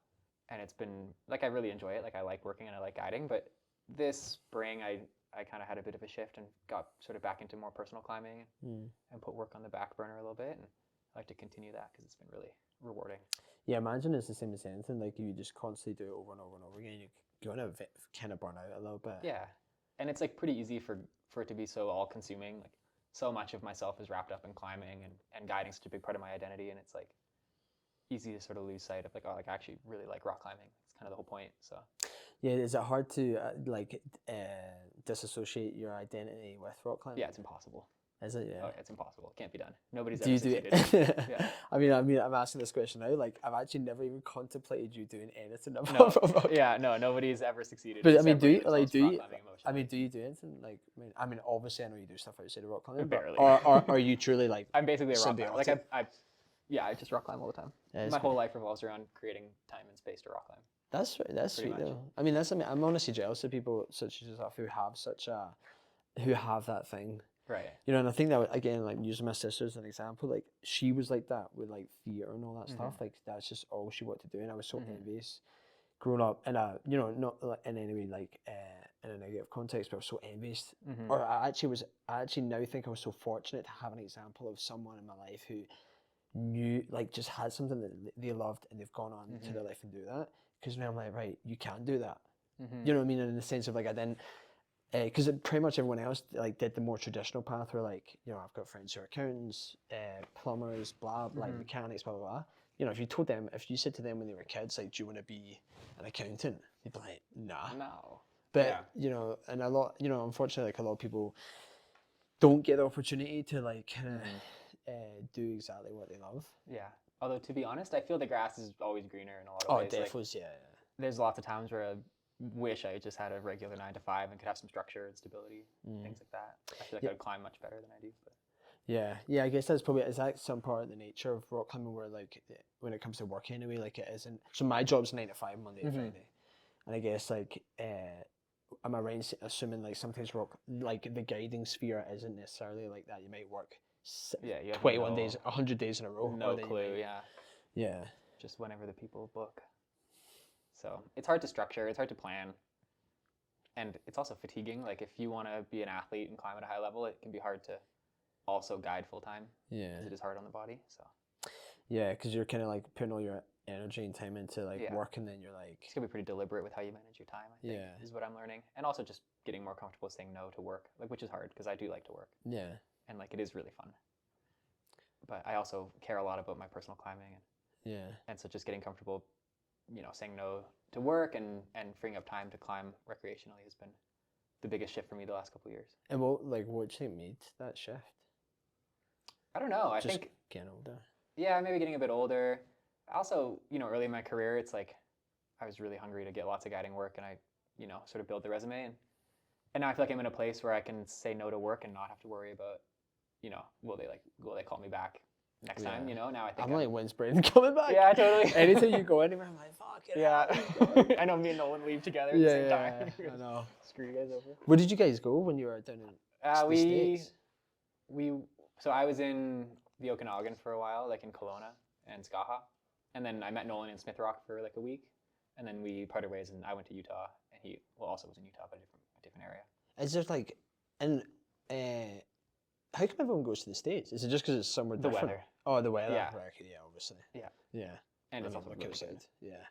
and it's been like I really enjoy it. Like I like working and I like guiding, but this spring I kind of had a bit of a shift and got sort of back into more personal climbing and put work on the back burner a little bit, and I like to continue that because it's been really rewarding. Yeah, imagine it's the same as anything. Like you just constantly do it over and over and over again. You're gonna kind of burn out a little bit. Yeah, and it's like pretty easy for it to be so all consuming. Like so much of myself is wrapped up in climbing and guiding, such a big part of my identity, and it's like easy to sort of lose sight of like, oh, like I actually really like rock climbing. It's kind of the whole point. So Yeah, is it hard to disassociate your identity with rock climbing? yeah, it's impossible. Is it? Yeah. Oh, yeah, it's impossible. It can't be done. Nobody's Do ever you do succeeded. it? Yeah. I mean, I'm asking this question now. Like, I've actually never even contemplated you doing anything No, about rock. yeah, no, nobody's ever succeeded. But I mean, do you separating like themselves do from you? rock climbing I mean, emotionally. do you do anything like? I mean, obviously, I know you do stuff outside of rock climbing. Barely. But are you truly like? I'm basically a rock climber. Like symbiotic? I just rock climb all the time. Yeah, My whole life revolves around creating time and space to rock climb. That's Pretty sweet much. though. I mean, I'm honestly jealous of people such as yourself who have that thing. Right. And I think that again, like using my sister as an example, like she was like that with like theater and all that stuff. Like that's just all she wanted to do, and I was so envious. Growing up in a, not like in any way like in a negative context, but I was so envious. Or I actually now think I was so fortunate to have an example of someone in my life who knew, like, just had something that they loved and they've gone on to their life and do that. Because now I'm like, right, you can do that. You know what I mean? In the sense of like I then. Because pretty much everyone else like did the more traditional path where like I've got friends who are accountants, plumbers, like mechanics, blah blah blah. If you said to them when they were kids like, do you want to be an accountant? They'd be like, nah. No. But and a lot, unfortunately, like a lot of people don't get the opportunity to like kind of do exactly what they love. Yeah. Although to be honest, I feel the grass is always greener in a lot of ways. Oh, definitely, yeah. There's lots of times where I wish I just had a regular 9 to 5 and could have some structure and stability, things like that. I feel like I would climb much better than I do. But. Yeah, I guess that's probably, is that some part of the nature of rock climbing where like when it comes to work anyway, like it isn't, so my job's 9 to 5 Monday to Friday, and I guess like am I right in assuming like sometimes rock, like the guiding sphere isn't necessarily like that? You might work you have 21 days, 100 days in a row. No clue, Yeah. Just whenever the people book. So it's hard to structure, it's hard to plan, and it's also fatiguing. Like if you want to be an athlete and climb at a high level, it can be hard to also guide full time. Yeah. Because it is hard on the body. So. Yeah, because you're kind of like putting all your energy and time into like work, and then you're like. It's gonna be pretty deliberate with how you manage your time. I think is what I'm learning, and also just getting more comfortable saying no to work, like which is hard because I do like to work. Yeah. And like it is really fun. But I also care a lot about my personal climbing, and so just getting comfortable. Saying no to work and freeing up time to climb recreationally has been the biggest shift for me the last couple of years. And what do you think made that shift? I don't know. I Just think getting older. Yeah, maybe getting a bit older. Also, early in my career, it's like I was really hungry to get lots of guiding work, and I, sort of build the resume, and now I feel like I'm in a place where I can say no to work and not have to worry about, will they call me back next time? Now I think I'm like, when's Braeden coming back? Yeah, totally. Anytime you go anywhere, I'm like, fuck it. Yeah. I know me and Nolan leave together at the same time. I know. Screw you guys over. Where did you guys go when you were down in the States? So I was in the Okanagan for a while, like in Kelowna and Skaha. And then I met Nolan in Smith Rock for like a week. And then we parted ways and I went to Utah, and he also was in Utah, but a different area. Is there like, and how come everyone goes to the States? Is it just because it's somewhere The different? weather. Oh, the weather. Yeah. Right, okay, yeah, obviously. Yeah. Yeah. And it's I also mean, really outside. good. Yeah.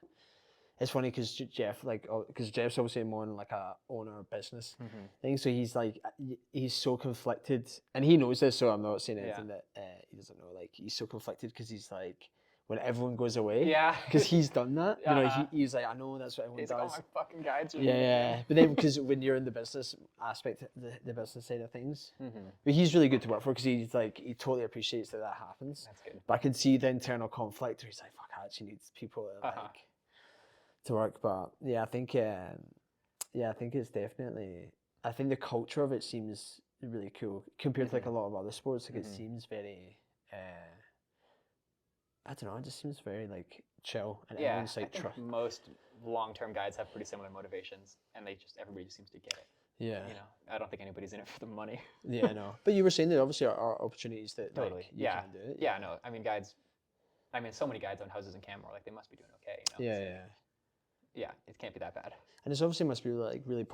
It's funny because Jeff, like, because Jeff's obviously more in like a owner business thing, so he's like, he's so conflicted, and he knows this, so I'm not saying anything that he doesn't know. Like, he's so conflicted because he's like, when everyone goes away, because he's done that, you know, he's like, I know that's what everyone He's does. like, oh, my fucking guides are Yeah, but then because when you're in the business aspect, the business side of things, but he's really good to work for because he's like, he totally appreciates that happens. That's good. But I can see the internal conflict where he's like, fuck, I actually need people that, like, to work. But yeah, I think it's definitely, I think the culture of it seems really cool compared to like a lot of other sports. Like it seems very, I don't know, it just seems very like chill, and everyone's like I think most long-term guides have pretty similar motivations, and everybody just seems to get it. Yeah. You know, I don't think anybody's in it for the money. Yeah, no. But you were saying there obviously are opportunities that Totally. like, you can do it. Yeah, no. I mean, so many guides own houses in Canmore, like they must be doing okay. You know? Yeah, Yeah, it can't be that bad. And it's obviously must be like really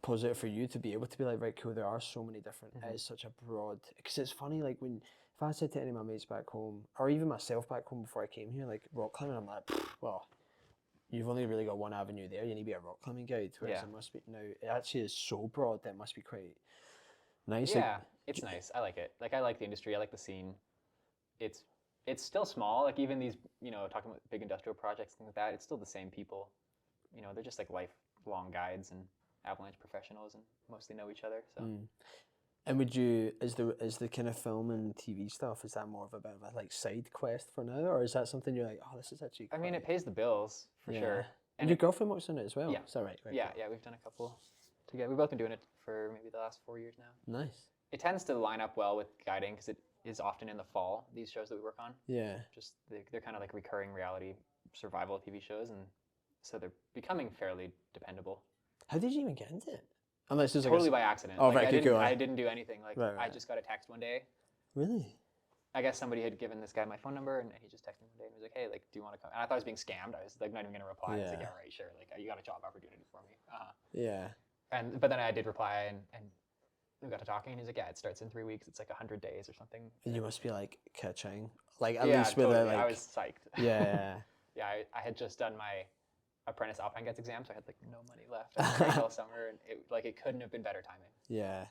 positive for you to be able to be like, right, cool, there are so many different, it's such a broad, because it's funny, like if I said to any of my mates back home, or even myself back home before I came here, like rock climbing, I'm like, well, you've only really got one avenue there, you need to be a rock climbing guide, whereas it must be, now, it actually is so broad that it must be quite nice. Yeah, it's nice. I like it. Like, I like the industry, I like the scene. It's still small, like even these, you know, talking about big industrial projects, things like that, it's still the same people. You know, they're just like lifelong guides and avalanche professionals and mostly know each other. So. And is the kind of film and TV stuff, is that more of a bit of a like side quest for now, or is that something you're like, oh, this is actually I mean, it pays the bills for sure. And your girlfriend works on it as well? Yeah. Is that right? Yeah, we've done a couple together. We've both been doing it for maybe the last 4 years now. Nice. It tends to line up well with guiding because it is often in the fall, these shows that we work on. Yeah. Just they're kind of like recurring reality survival TV shows, and so they're becoming fairly dependable. How did you even get into it? Unless it's totally by accident. Oh, like, right, I didn't do anything. Like right. I just got a text one day. Really? I guess somebody had given this guy my phone number, and he just texted me one day and he was like, "Hey, like, do you want to come?" And I thought I was being scammed. I was like, not even gonna reply. I was like, "Yeah, right, sure. Like, you got a job opportunity for me." Yeah. But then I did reply, and we got to talking, and he's like, "Yeah, it starts in 3 weeks. It's like 100 days or something." And you must be like catching, like at least least with totally. like. I was psyched. Yeah. Yeah, I had just done my apprentice Alpine Guides exam, so I had like no money left. I trained all summer, and it couldn't have been better timing. Yeah,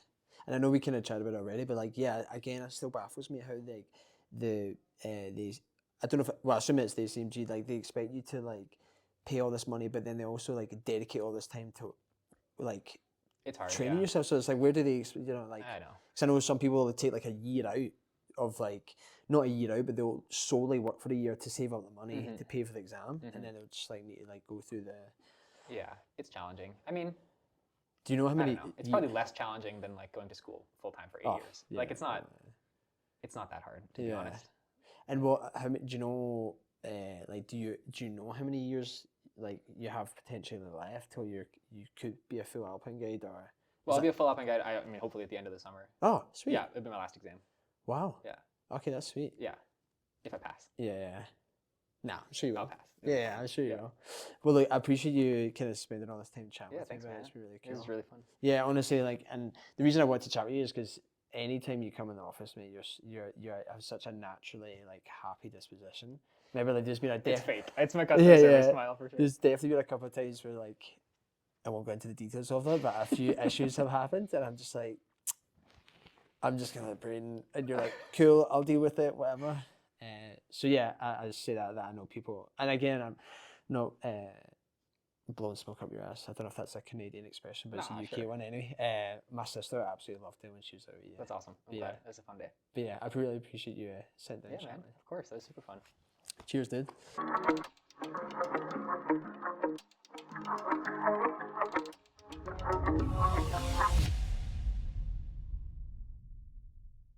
and I know we kind of chatted about it already, but like, yeah, again, it still baffles me how like these, I don't know if I assume it's the ACMG, like they expect you to like pay all this money, but then they also like dedicate all this time to like it's hard training yourself. So it's like, where do they, you know, like, I know. Because I know some people will take like a year out of like, not a year out, but they'll solely work for a year to save up the money to pay for the exam, and then they'll just like need to like go through the. Yeah, it's challenging. I mean, do you know how many? I don't know. It's probably less challenging than like going to school full time for 8 years. Yeah, like it's not that hard, to be honest. And how many? Do you know? Like, do you know how many years like you have potentially left till you could be a full Alpine guide, or? Well, I'll be a full Alpine guide. I mean, hopefully at the end of the summer. Oh, sweet. Yeah, it'll be my last exam. Wow. Yeah. Okay, that's sweet. Yeah, if I pass. Yeah. Nah, I'm sure you will. I'll pass. Yeah, I'm sure you will. Well, look, I appreciate you kind of spending all this time chatting with thanks, me. man. It's really cool. This is really fun. Yeah, honestly, like, and the reason I want to chat with you is because anytime you come in the office, mate, you have such a naturally like happy disposition. Maybe like there's been a it's fake. It's my customer service smile for sure. There's definitely been a couple of times where like I won't go into the details of them, but a few issues have happened, and I'm just like, I'm just gonna Braeden, and you're like, cool, I'll deal with it, whatever. So yeah, I just say that I know people, and again, I'm not blowing smoke up your ass. I don't know if that's a Canadian expression, but it's a UK one anyway. My sister absolutely loved it when she was out. Yeah. That's awesome. I'm glad. It was a fun day. But yeah, I really appreciate you sitting down. Yeah, man. Of course, that was super fun. Cheers, dude.